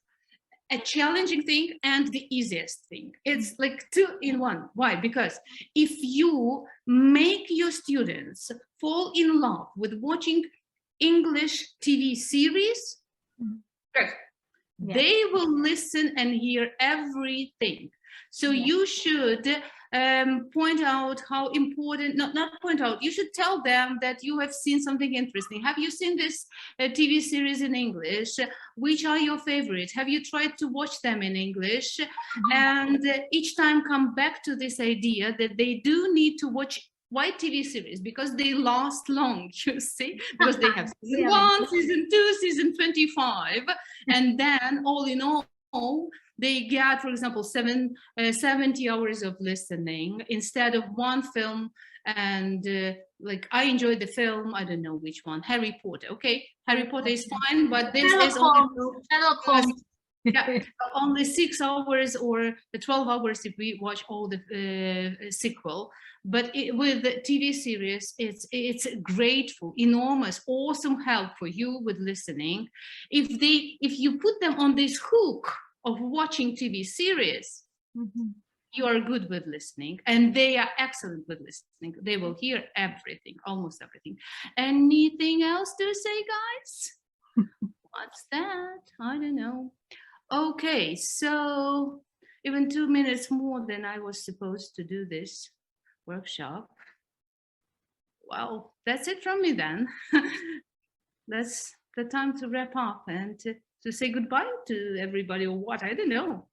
a challenging thing and the easiest thing. It's like 2 in 1. Why? Because if you make your students fall in love with watching English TV series, they will listen and hear everything. So you should point out how important, not point out, you should tell them that you have seen something interesting. Have you seen this TV series in English? Which are your favorites? Have you tried to watch them in English? And each time come back to this idea that they do need to watch white TV series because they last long, you see, because they have season 1, season 2, season 25, and then all in all, they get, for example, 70 hours of listening instead of one film. And like I enjoyed the film, I don't know which one, Harry Potter. Okay, Harry Potter is fine, but this is only 6 hours or 12 hours if we watch all the sequel. But with the TV series, it's grateful, enormous, awesome help for you with listening. If you put them on this hook of watching TV series, you are good with listening, and they are excellent with listening. They will hear everything, almost everything. Anything else to say, guys? What's that? I don't know. Okay, so even 2 minutes more than I was supposed to do this workshop. Well, that's it from me then. That's the time to wrap up and to say goodbye to everybody, or what, I don't know.